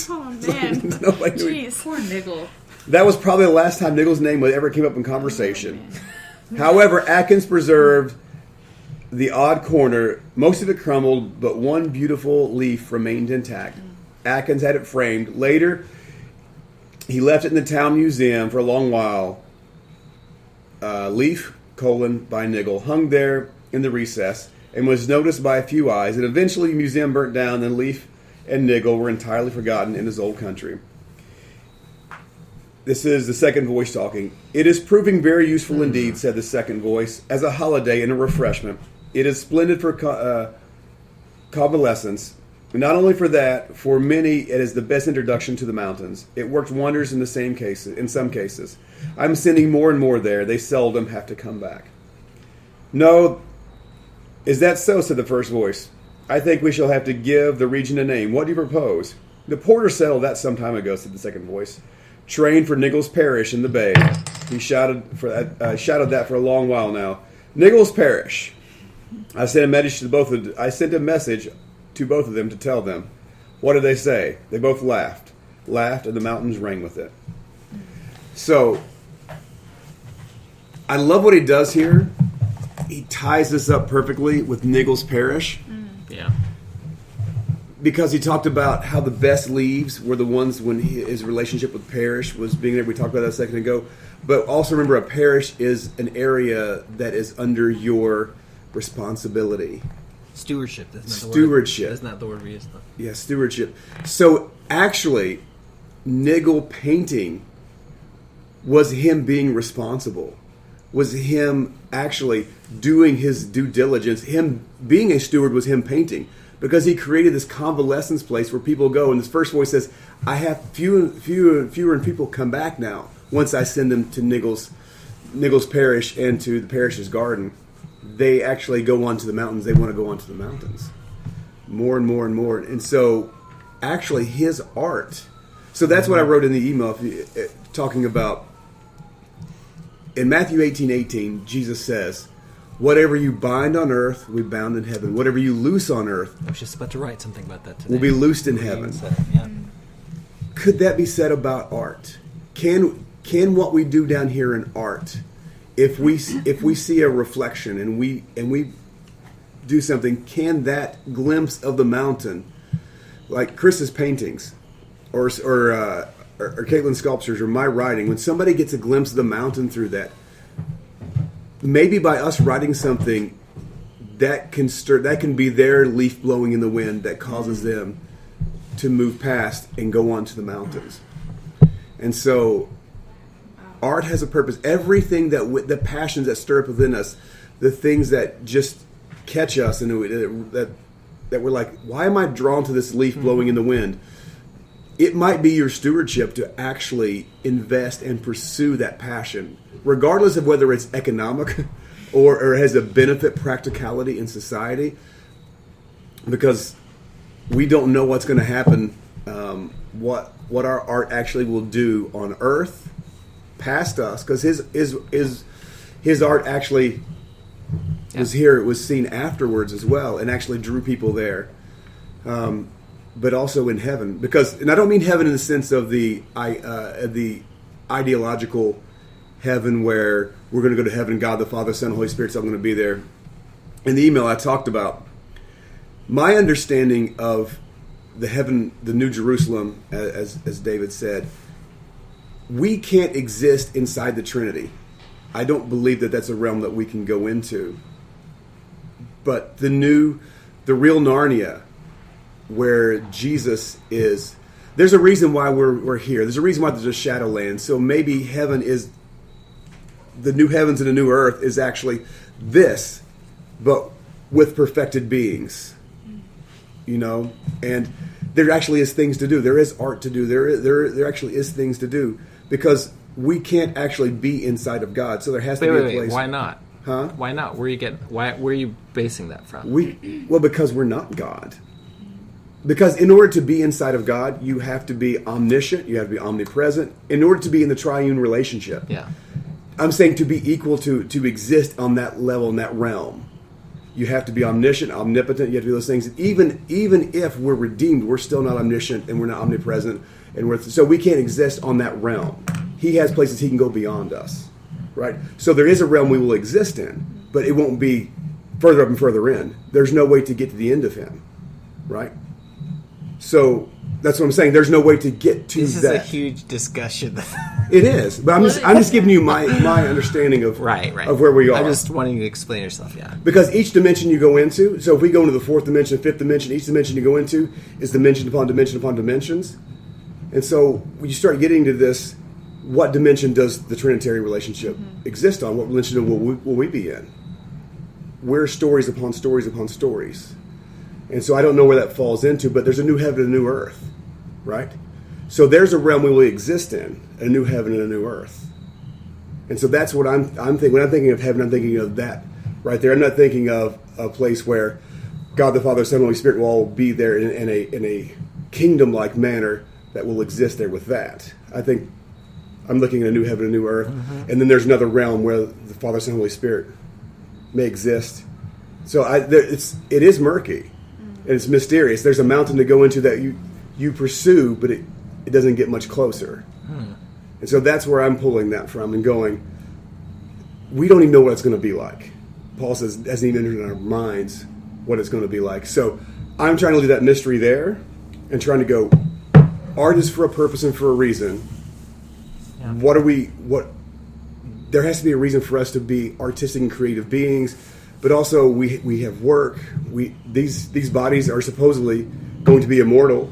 Oh, man. Nobody knew Jeez. Poor Niggle. That was probably the last time Niggle's name ever came up in conversation. However, Atkins preserved the odd corner. Most of it crumbled, but one beautiful leaf remained intact. Atkins had it framed. Later, he left it in the town museum for a long while. Leaf, by Niggle, hung there in the recess and was noticed by a few eyes. And eventually the museum burnt down, and Leaf and Niggle were entirely forgotten in his old country. This is the second voice talking. It is proving very useful indeed, said the second voice, as a holiday and a refreshment. It is splendid for convalescence. Not only for that, for many it is the best introduction to the mountains. It worked wonders in some cases. I'm sending more and more there. They seldom have to come back. No, is that so, said the first voice. I think we shall have to give the region a name. What do you propose? The porter settled that some time ago, said the second voice. Train for Niggle's Parish in the bay. He shouted that for a long while now. Niggle's Parish. I sent a message to both of them to tell them. What did they say? They both laughed, and the mountains rang with it. So, I love what he does here. He ties this up perfectly with Niggle's Parish. Yeah. Because he talked about how the best leaves were the ones when his relationship with parish was being there. We talked about that a second ago. But also remember, a parish is an area that is under your responsibility. Stewardship. Stewardship. That's not the word we use. Yeah, stewardship. So actually, Niggle painting was him being responsible. Was him actually doing his due diligence. Him being a steward was him painting. Because he created this convalescence place where people go. And this first voice says, I have fewer people come back now once I send them to Niggle's Parish and to the parish's garden. They actually go onto the mountains. They want to go onto the mountains. More and more and more. And so, actually, his art. So that's what I wrote in the email talking about. In Matthew 18:18, Jesus says, whatever you bind on earth, we bound in heaven. Whatever you loose on earth, I was just about to write something about that today. Will be loosed in heaven. Yeah. Could that be said about art? Can what we do down here in art, if we see a reflection and we do something, can that glimpse of the mountain, like Chris's paintings, or Katlyn's sculptures, or my writing, when somebody gets a glimpse of the mountain through that, maybe by us writing something that can be their leaf blowing in the wind that causes them to move past and go on to the mountains. And so art has a purpose. Everything the passions that stir up within us, the things that just catch us and that we're like, why am I drawn to this leaf blowing in the wind? It might be your stewardship to actually invest and pursue that passion, regardless of whether it's economic or has a benefit practicality in society, because we don't know what's going to happen, what our art actually will do on earth past us, because his art actually was here. It was seen afterwards as well and actually drew people there. But also in heaven, and I don't mean heaven in the sense of the ideological heaven where we're going to go to heaven, God the Father, Son, Holy Spirit's all going to be there. In the email I talked about my understanding of the heaven, the New Jerusalem, as David said. We can't exist inside the Trinity. I don't believe that that's a realm that we can go into. But the real Narnia, where Jesus is, there's a reason why we're here. There's a reason why there's a Shadowland. So maybe heaven is, the new heavens and the new earth is actually this, but with perfected beings. And there actually is things to do. There is art to do. There actually is things to do, because we can't actually be inside of God. So there has to be a place. Why not? Huh? Why not? Where are you basing that from? Because we're not God. Because in order to be inside of God, you have to be omniscient, you have to be omnipresent, in order to be in the triune relationship. Yeah. I'm saying to be equal to exist on that level, in that realm. You have to be omniscient, omnipotent, you have to do those things. Even if we're redeemed, we're still not omniscient and we're not omnipresent. So we can't exist on that realm. He has places he can go beyond us. Right? So there is a realm we will exist in, but it won't be further up and further in. There's no way to get to the end of him. Right? So that's what I'm saying. There's no way to get to that. This is a huge discussion. It is, but I'm just giving you my understanding of right of where we are. I'm just wanting you to explain yourself, yeah. Because each dimension you go into, so if we go into the fourth dimension, fifth dimension, each dimension you go into is dimension upon dimension upon dimensions. And so when you start getting to this, what dimension does the Trinitarian relationship exist on? What dimension will we be in? We're stories upon stories upon stories. And so I don't know where that falls into, but there's a new heaven and a new earth, right? So there's a realm we will exist in, a new heaven and a new earth. And so that's what I'm thinking. When I'm thinking of heaven, I'm thinking of that right there. I'm not thinking of a place where God the Father, Son, and Holy Spirit will all be there in a kingdom-like manner that will exist there with that. I think I'm looking at a new heaven and a new earth. And then there's another realm where the Father, Son, and Holy Spirit may exist. So it is murky. And it's mysterious. There's a mountain to go into that you pursue, but it doesn't get much closer. And so that's where I'm pulling that from and going, we don't even know what it's going to be like. Paul says it hasn't even entered in our minds what it's going to be like. So I'm trying to leave that mystery there and trying to go, art is for a purpose and for a reason. Yeah. There has to be a reason for us to be artistic and creative beings, but also we have work. These bodies are supposedly going to be immortal,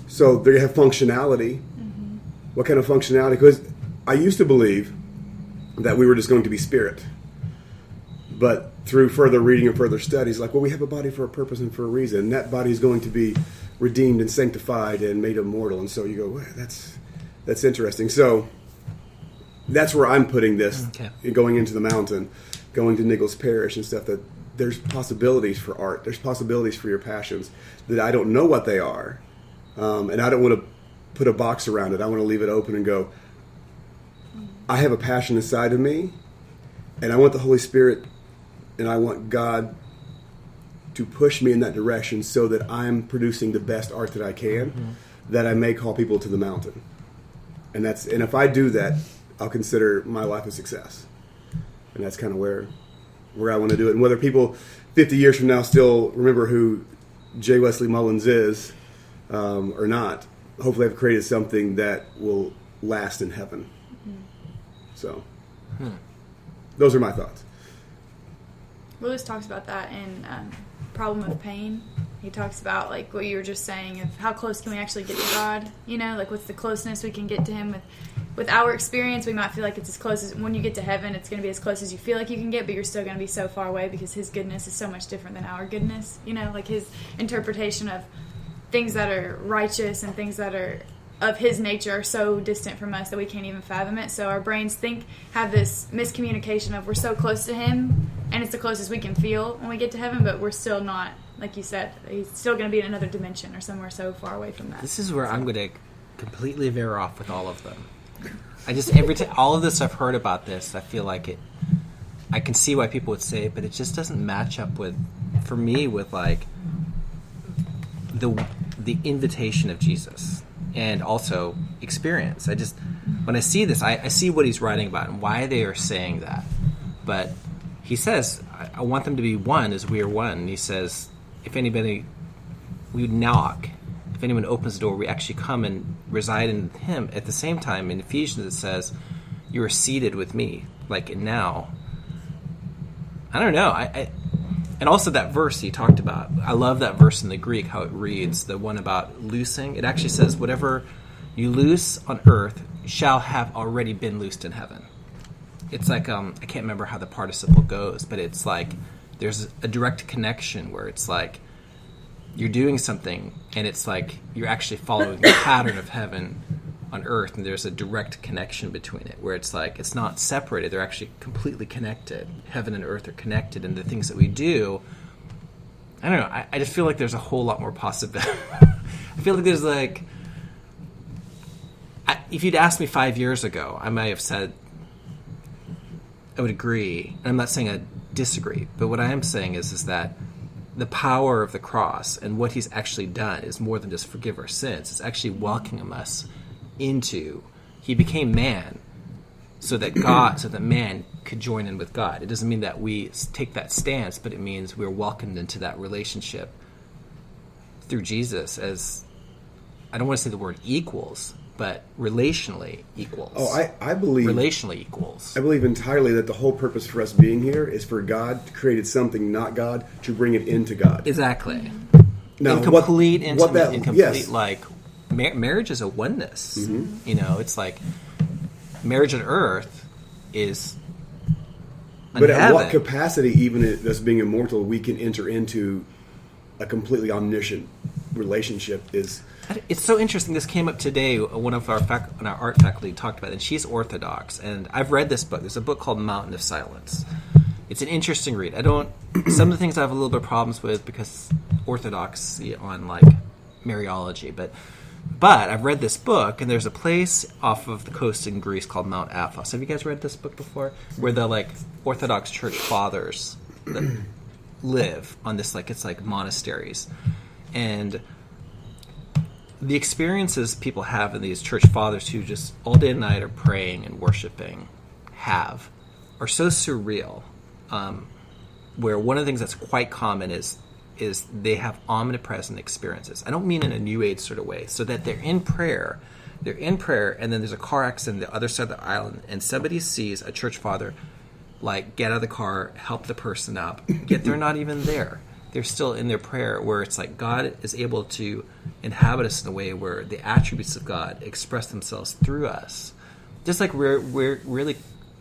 so they have functionality. What kind of functionality? Because I used to believe that we were just going to be spirit, but through further reading and further studies, we have a body for a purpose and for a reason. And that body is going to be redeemed and sanctified and made immortal. And so you go, well, that's interesting. So that's where I'm putting this, going into the mountain, going to Niggle's Parish and stuff, that there's possibilities for art. There's possibilities for your passions that I don't know what they are. And I don't want to put a box around it. I want to leave it open and go, I have a passion inside of me, and I want the Holy Spirit and I want God to push me in that direction so that I'm producing the best art that I can, that I may call people to the mountain. And if I do that, I'll consider my life a success. And that's kind of where I want to do it. And whether people 50 years from now still remember who J. Wesley Mullins is or not, hopefully I've created something that will last in heaven. So those are my thoughts. Lewis talks about that in Problem of Pain. He talks about what you were just saying of how close can we actually get to God, what's the closeness we can get to him with our experience. We might feel like it's as close as, when you get to heaven, it's going to be as close as you feel like you can get, but you're still going to be so far away because his goodness is so much different than our goodness, his interpretation of things that are righteous and things that are of his nature are so distant from us that we can't even fathom it. So our brains have this miscommunication of we're so close to him and it's the closest we can feel when we get to heaven, but we're still not, like you said, he's still going to be in another dimension or somewhere so far away from that. This is where I'm going to completely veer off with all of them. I just, all of this I've heard about this, I feel like I can see why people would say it, but it just doesn't match up for me with the invitation of Jesus and also experience. When I see this, I see what he's writing about and why they are saying that. But he says, I want them to be one as we are one. And he says, if anybody, we knock, if anyone opens the door, we actually come and reside in him. At the same time, in Ephesians it says, you are seated with me, now. I don't know. And also that verse he talked about, I love that verse in the Greek, how it reads, the one about loosing. It actually says, whatever you loose on earth shall have already been loosed in heaven. It's I can't remember how the participle goes, but it's there's a direct connection where it's you're doing something and it's you're actually following the pattern of heaven on earth, and there's a direct connection between it where it's it's not separated, they're actually completely connected. Heaven and earth are connected, and the things that we do, I don't know, I just feel there's a whole lot more possibility. I feel there's if you'd asked me 5 years ago, I might have said I would agree, and I'm not saying I disagree, but what I am saying is that the power of the cross and what he's actually done is more than just forgive our sins. It's actually welcoming us into, he became man so that man could join in with God. It doesn't mean that we take that stance, but it means we're welcomed into that relationship through Jesus as, I don't want to say the word equals, but relationally equals. Oh, I believe relationally equals. I believe entirely that the whole purpose for us being here is for God created something, not God, to bring it into God. Exactly. Now, in complete yes. like marriage is a oneness. Mm-hmm. You know, it's like marriage on earth is. But at what capacity, even us being immortal, we can enter into a completely omniscient relationship is. It's so interesting. This came up today. One of our art faculty talked about it, and she's Orthodox. And I've read this book. There's a book called Mountain of Silence. It's an interesting read. Some of the things I have a little bit of problems with because Orthodoxy on like Mariology, but I've read this book, and there's a place off of the coast in Greece called Mount Athos. Have you guys read this book before? Where the like Orthodox Church fathers that live on this it's like monasteries, and the experiences people have in these church fathers who just all day and night are praying and worshiping are so surreal. Where one of the things that's quite common is they have omnipresent experiences. I don't mean in a New Age sort of way. So that they're in prayer, and then there's a car accident on the other side of the island, and somebody sees a church father like get out of the car, help the person up, yet they're not even there. They're still in their prayer, where it's like God is able to inhabit us in a way where the attributes of God express themselves through us. Just like we're really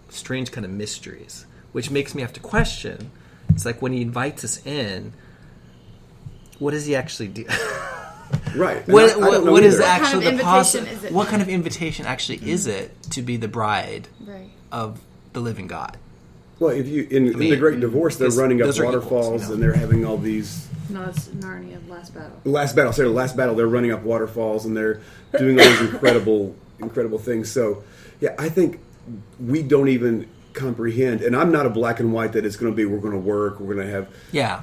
strange kind of mysteries, which makes me have to question. It's like when he invites us in, what does he actually do? Right. What is actually the possible? What kind of invitation actually is it to be the bride of the living God? Well, if you in the Great Divorce, they're running up waterfalls and they're having all these. No, it's Narnia. Last Battle. Last battle. They're running up waterfalls and they're doing all these incredible things. So, yeah, I think we don't even comprehend. And I'm not a black and white that it's going to be. We're going to work. We're going to have. Yeah.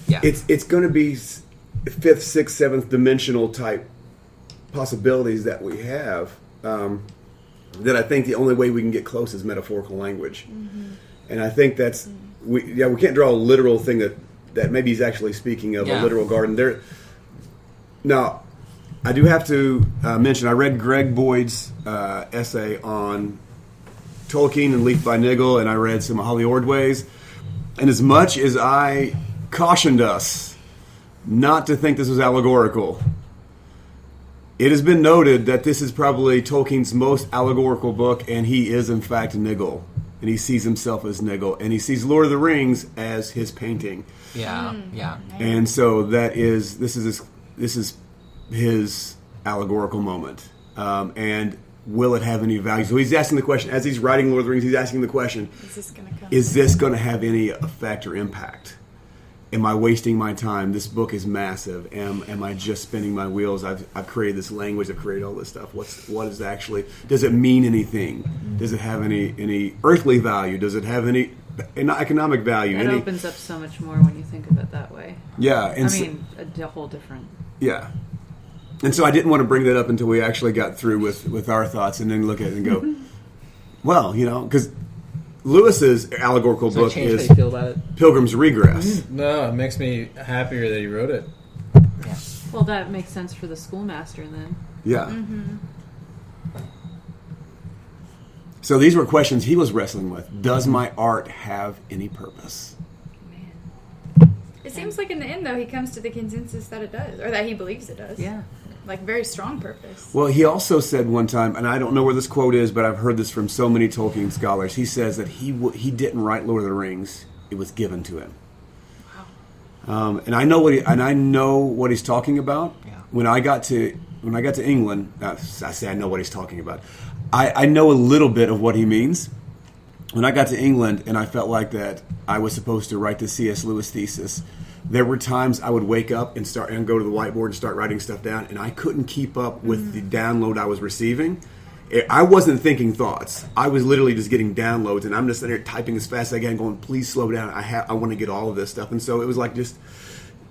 It's going to be fifth, sixth, seventh dimensional type possibilities that we have. That I think the only way we can get close is metaphorical language, and I think that's we can't draw a literal thing that maybe he's actually speaking of a literal garden there. Now, I do have to mention I read Greg Boyd's essay on Tolkien and Leaf by Niggle, and I read some of Holly Ordway's, and as much as I cautioned us not to think this was allegorical, it has been noted that this is probably Tolkien's most allegorical book, and he is, in fact, Niggle. And he sees himself as Niggle. And he sees Lord of the Rings as his painting. Yeah. And so this is his allegorical moment. And will it have any value? So he's asking the question, as he's writing Lord of the Rings, he's asking the question, is this going to have any effect or impact? Am I wasting my time? This book is massive. Am I just spinning my wheels? I've created this language. I've created all this stuff. What is actually? Does it mean anything? Does it have any earthly value? Does it have any economic value? It opens up so much more when you think of it that way. Yeah, and a whole different. Yeah, and so I didn't want to bring that up until we actually got through with our thoughts, and then look at it and go, well, because Lewis's allegorical book is how you feel about it? Pilgrim's Regress. No, it makes me happier that he wrote it. Yeah. Well, that makes sense for the schoolmaster then. Yeah. So these were questions he was wrestling with. Does my art have any purpose? It seems like in the end, though, he comes to the consensus that it does, or that he believes it does. Yeah. Like, very strong purpose. Well, he also said one time, and I don't know where this quote is, but I've heard this from so many Tolkien scholars. He says that he didn't write Lord of the Rings; it was given to him. Wow. And I know what he's talking about. Yeah. When I got to England, I say I know what he's talking about. I know a little bit of what he means. When I got to England, and I felt like that I was supposed to write the C.S. Lewis thesis. There were times I would wake up and go to the whiteboard and start writing stuff down, and I couldn't keep up with the download I was receiving. I wasn't thinking thoughts. I was literally just getting downloads, and I'm just sitting there typing as fast as I can, going, please slow down. I want to get all of this stuff. And so it was like just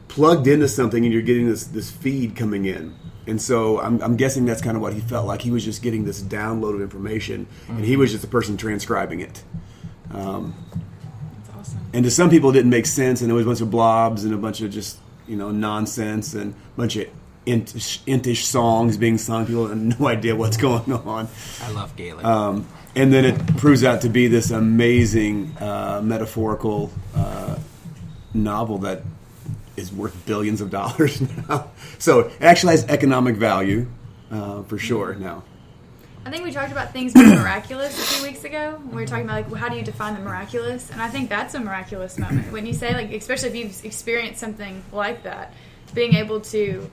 plugged into something, and you're getting this feed coming in. And so I'm guessing that's kind of what he felt like. He was just getting this download of information, and he was just the person transcribing it. And to some people, it didn't make sense, and it was a bunch of blobs and a bunch of just nonsense and a bunch of Intish songs being sung. People have no idea what's going on. I love Gaelic. And then it proves out to be this amazing metaphorical novel that is worth billions of dollars now. So it actually has economic value for sure now. I think we talked about things being miraculous a few weeks ago. We were talking about, like, well, how do you define the miraculous? And I think that's a miraculous moment. When you say, like, especially if you've experienced something like that, being able to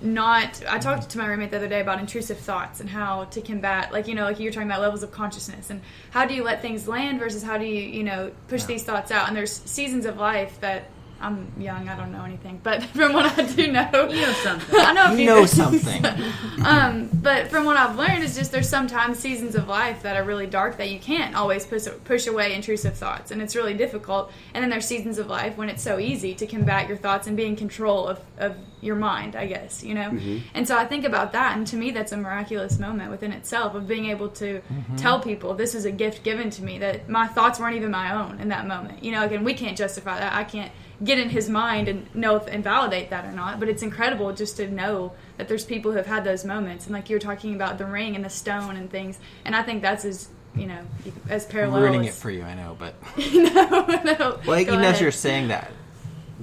not... I talked to my roommate the other day about intrusive thoughts and how to combat, like, you know, like you were talking about levels of consciousness. And how do you let things land versus how do you, you know, push these thoughts out? And there's seasons of life that... I'm young, I don't know anything, but from what I do know... You know something. I know a few You know things. something. But from what I've learned is just there's sometimes seasons of life that are really dark that you can't always push away intrusive thoughts, and it's really difficult. And then there's seasons of life when it's so easy to combat your thoughts and be in control of your mind, I guess, you know? Mm-hmm. And so I think about that, and to me that's a miraculous moment within itself of being able to tell people this is a gift given to me, that my thoughts weren't even my own in that moment. You know, again, we can't justify that. I can't get in his mind and know and validate that or not, but it's incredible just to know that there's people who have had those moments, and like you were talking about the ring and the stone and things, and I think that's as, you know, as parallel. I'm ruining as, it for you, I know, but no. well, even ahead. as you're saying that,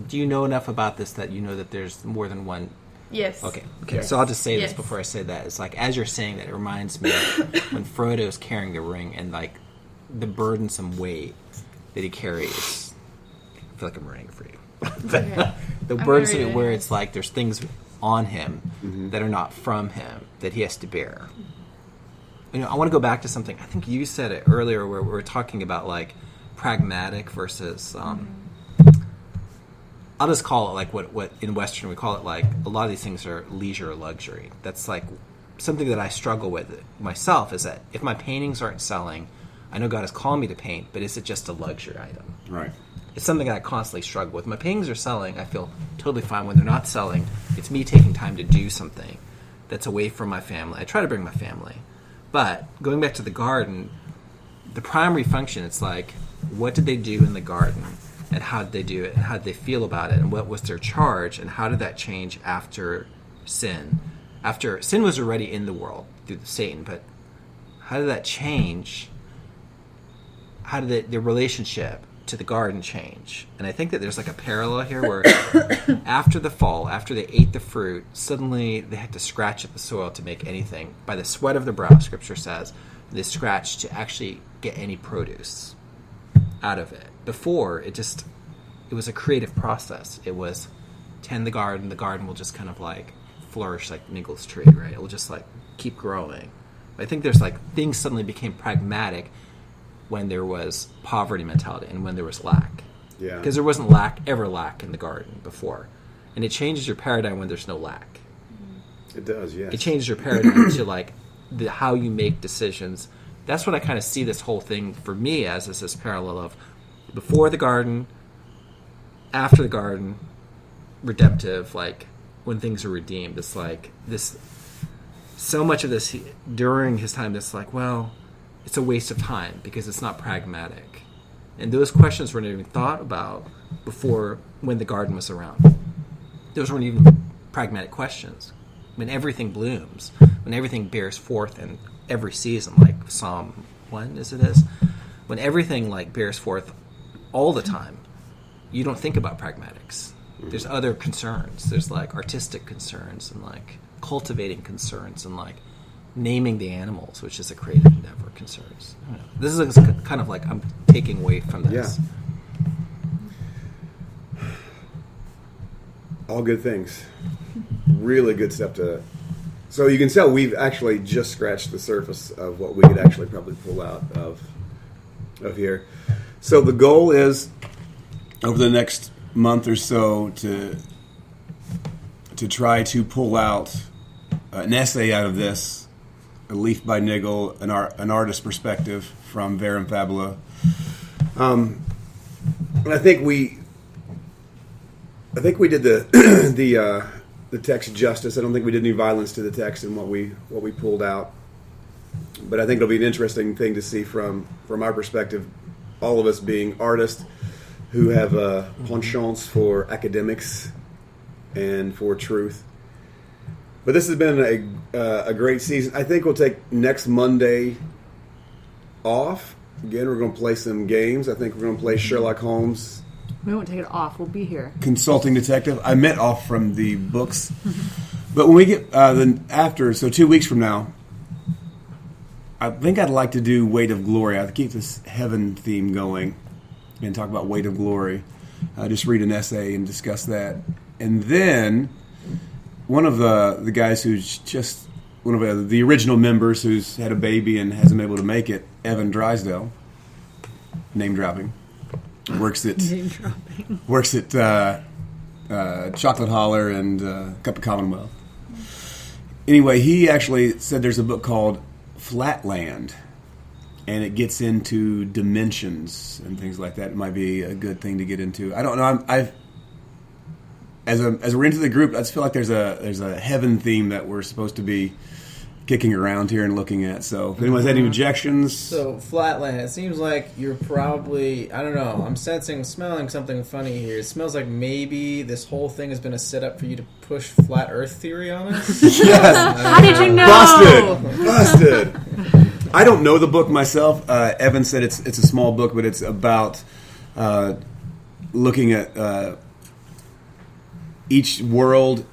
do you know enough about this that you know that there's more than one? Yes. Okay. Yes. So I'll just say this Yes. before I say that. It's like, as you're saying that, it reminds me of when Frodo's carrying the ring and like the burdensome weight that he carries. I feel like I'm running for you. Okay. The I'm burdensome gonna read it where anyways. it's like there's things on him that are not from him that he has to bear. You know, I want to go back to something. I think you said it earlier where we were talking about like pragmatic versus. I'll just call it like what in Western we call it, like a lot of these things are leisure or luxury. That's like something that I struggle with myself, is that if my paintings aren't selling, I know God has called me to paint, but is it just a luxury item? Right. It's something that I constantly struggle with. My paintings are selling, I feel totally fine. When they're not selling, it's me taking time to do something that's away from my family. I try to bring my family. But going back to the garden, the primary function, it's like, what did they do in the garden? And how did they do it? And how did they feel about it? And what was their charge? And how did that change after sin? After sin was already in the world through Satan, but how did that change? How did their relationship to the garden change? And I think that there's like a parallel here where after the fall, after they ate the fruit, suddenly they had to scratch at the soil to make anything. By the sweat of their brow, Scripture says, they scratched to actually get any produce out of it. Before, it was a creative process. It was tend the garden will just kind of like flourish like Niggle's tree, right? It will just like keep growing. I think there's like things suddenly became pragmatic when there was poverty mentality and when there was lack. Yeah. Because there wasn't ever lack in the garden before. And it changes your paradigm when there's no lack. It does, yes. It changes your paradigm to like how you make decisions. That's what I kind of see this whole thing for me as, is this parallel of before the garden, after the garden, redemptive, like when things are redeemed. It's like this, so much of this during his time, that's like, well, it's a waste of time because it's not pragmatic. And those questions weren't even thought about before when the garden was around. Those weren't even pragmatic questions. When everything blooms, when everything bears forth in every season, like Psalm 1 when everything like bears forth all the time, you don't think about pragmatics. There's other concerns. There's like artistic concerns and like cultivating concerns and like naming the animals, which is a creative endeavor, concerns. I don't know. This is kind of like I'm taking away from this. Yeah. All good things. Really good stuff to... So you can tell we've actually just scratched the surface of what we could actually probably pull out of here. So the goal is, over the next month or so, to try to pull out an essay out of this, a leaf by Niggle, an artist perspective from Verum Fabula. And I think we did the text justice. I don't think we did any violence to the text in what we pulled out. But I think it'll be an interesting thing to see from our perspective, all of us being artists who have a penchant for academics and for truth. But this has been a great season. I think we'll take next Monday off. Again, we're going to play some games. I think we're going to play Sherlock Holmes. We won't take it off. We'll be here. Consulting Detective. I meant off from the books. But when we get then after, so 2 weeks from now, I think I'd like to do Weight of Glory. I'd keep this heaven theme going and talk about Weight of Glory. Just read an essay and discuss that. And then one of the guys who's just one of the original members who's had a baby and hasn't been able to make it, Evan Drysdale, name dropping, works at Chocolate Holler and Cup of Commonwealth. Anyway, he actually said there's a book called Flatland, and it gets into dimensions and things like that. It might be a good thing to get into. I don't know. As we're into the group, I just feel like there's a heaven theme that we're supposed to be kicking around here and looking at. So if anyone's had any objections. So Flatland, it seems like you're probably, I don't know, I'm smelling something funny here. It smells like maybe this whole thing has been a setup for you to push flat earth theory on us. Yes. How did you know? Busted. I don't know the book myself. Evan said it's a small book, but it's about looking at each world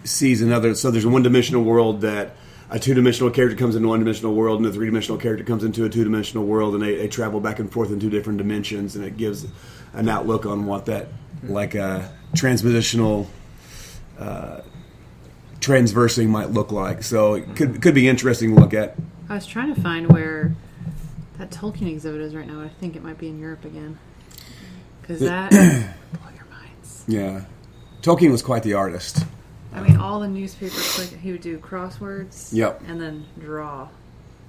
sees another. So there's a one-dimensional world that a two-dimensional character comes into a one-dimensional world, and a three-dimensional character comes into a two-dimensional world, and they travel back and forth in two different dimensions, and it gives an outlook on what that, like a transpositional transversing might look like. So it could be interesting to look at. I was trying to find where that Tolkien exhibit is right now. I think it might be in Europe again. Because that blow your minds. Yeah. Tolkien was quite the artist. I mean, all the newspapers, like, he would do crosswords. Yep. And then draw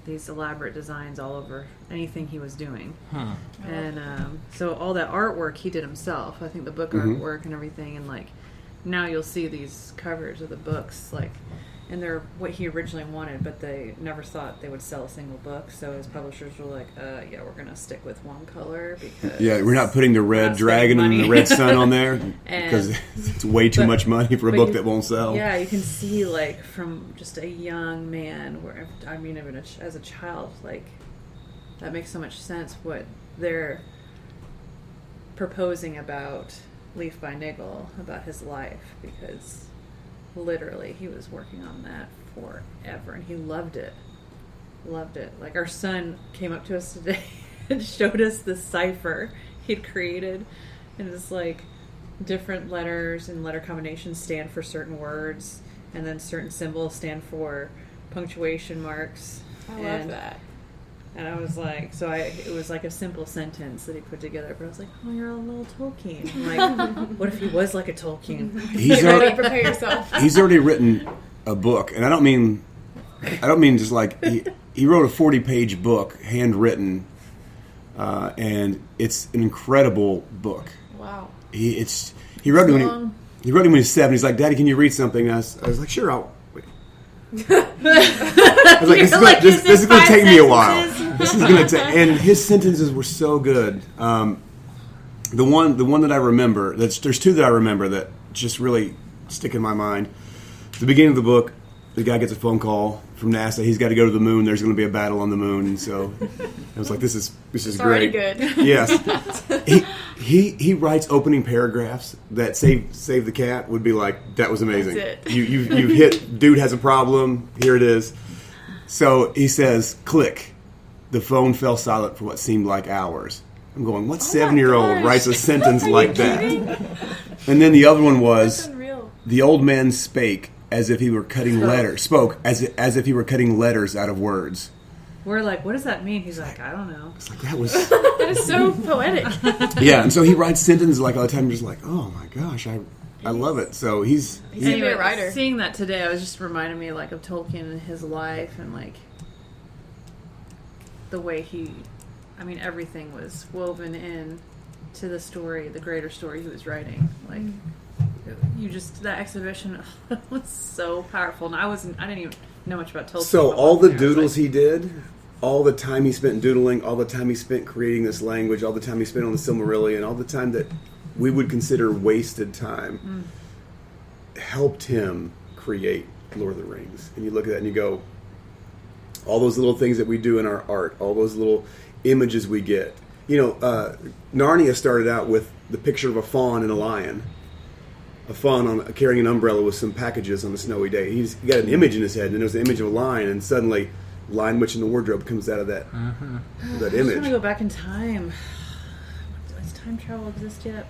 these elaborate designs all over anything he was doing. Huh. And so all that artwork he did himself. I think the book artwork and everything. And, like, now you'll see these covers of the books, like, and they're what he originally wanted, but they never thought they would sell a single book. So his publishers were like, yeah, we're going to stick with one color because... Yeah, we're not putting the red dragon and the red sun on there because it's way too much money for a book that won't sell. Yeah, you can see, like, from just a young man, where I mean, even as a child, like, that makes so much sense what they're proposing about Leaf by Niggle, about his life, because... literally, he was working on that forever, and he loved it. Loved it. Like, our son came up to us today and showed us the cipher he'd created, and it's like different letters and letter combinations stand for certain words, and then certain symbols stand for punctuation marks. I love that. And I was like, it was like a simple sentence that he put together, but I was like, oh, you're a little Tolkien. I'm like, what if he was like a Tolkien? He's Get ready, already, prepare yourself. he's already written a book, and I don't mean just like he wrote a 40-page book, handwritten, and it's an incredible book. Wow. He wrote it when he was 7. He's like, Daddy, can you read something? I was like, sure, I'll. Wait. I was like, this is going to take me a while. This is going to take, and his sentences were so good. The one that I remember, there's two that I remember that just really stick in my mind. At the beginning of the book, the guy gets a phone call from NASA. He's got to go to the moon. There's going to be a battle on the moon, and so I was like, "This is It's great." already good. Yes, he writes opening paragraphs that save the cat would be like, that was amazing. That's it. You hit, dude has a problem. Here it is. So he says, click. The phone fell silent for what seemed like hours. I'm going, what 7-year-old gosh. writes a sentence like that? kidding? And then the other one was, That's unreal. the old man spake as if he were cutting letters. Spoke as if he were cutting letters out of words. We're like, what does that mean? He's like, I don't know. It's like, that was... That is so poetic. Yeah, and so he writes sentences like all the time, just like, oh my gosh, I love it. So he's He's gonna be a writer. Seeing that today, I was just reminding me, like, of Tolkien and his life, and, like, the way everything was woven in to the story, the greater story he was writing. Like, that exhibition was so powerful. And I didn't even know much about Tolkien. so but all the walking there, I was doodles like, he did, all the time he spent doodling, all the time he spent creating this language, all the time he spent on the Silmarillion, all the time that we would consider wasted time, helped him create Lord of the Rings, and you look at that and you go, all those little things that we do in our art, all those little images we get. Narnia started out with the picture of a fawn and a lion. A fawn carrying an umbrella with some packages on a snowy day. He got an image in his head, and there's the image of a lion, and suddenly Lion Witch in the Wardrobe comes out of that that I image. want to go back in time. Does time travel exist yet?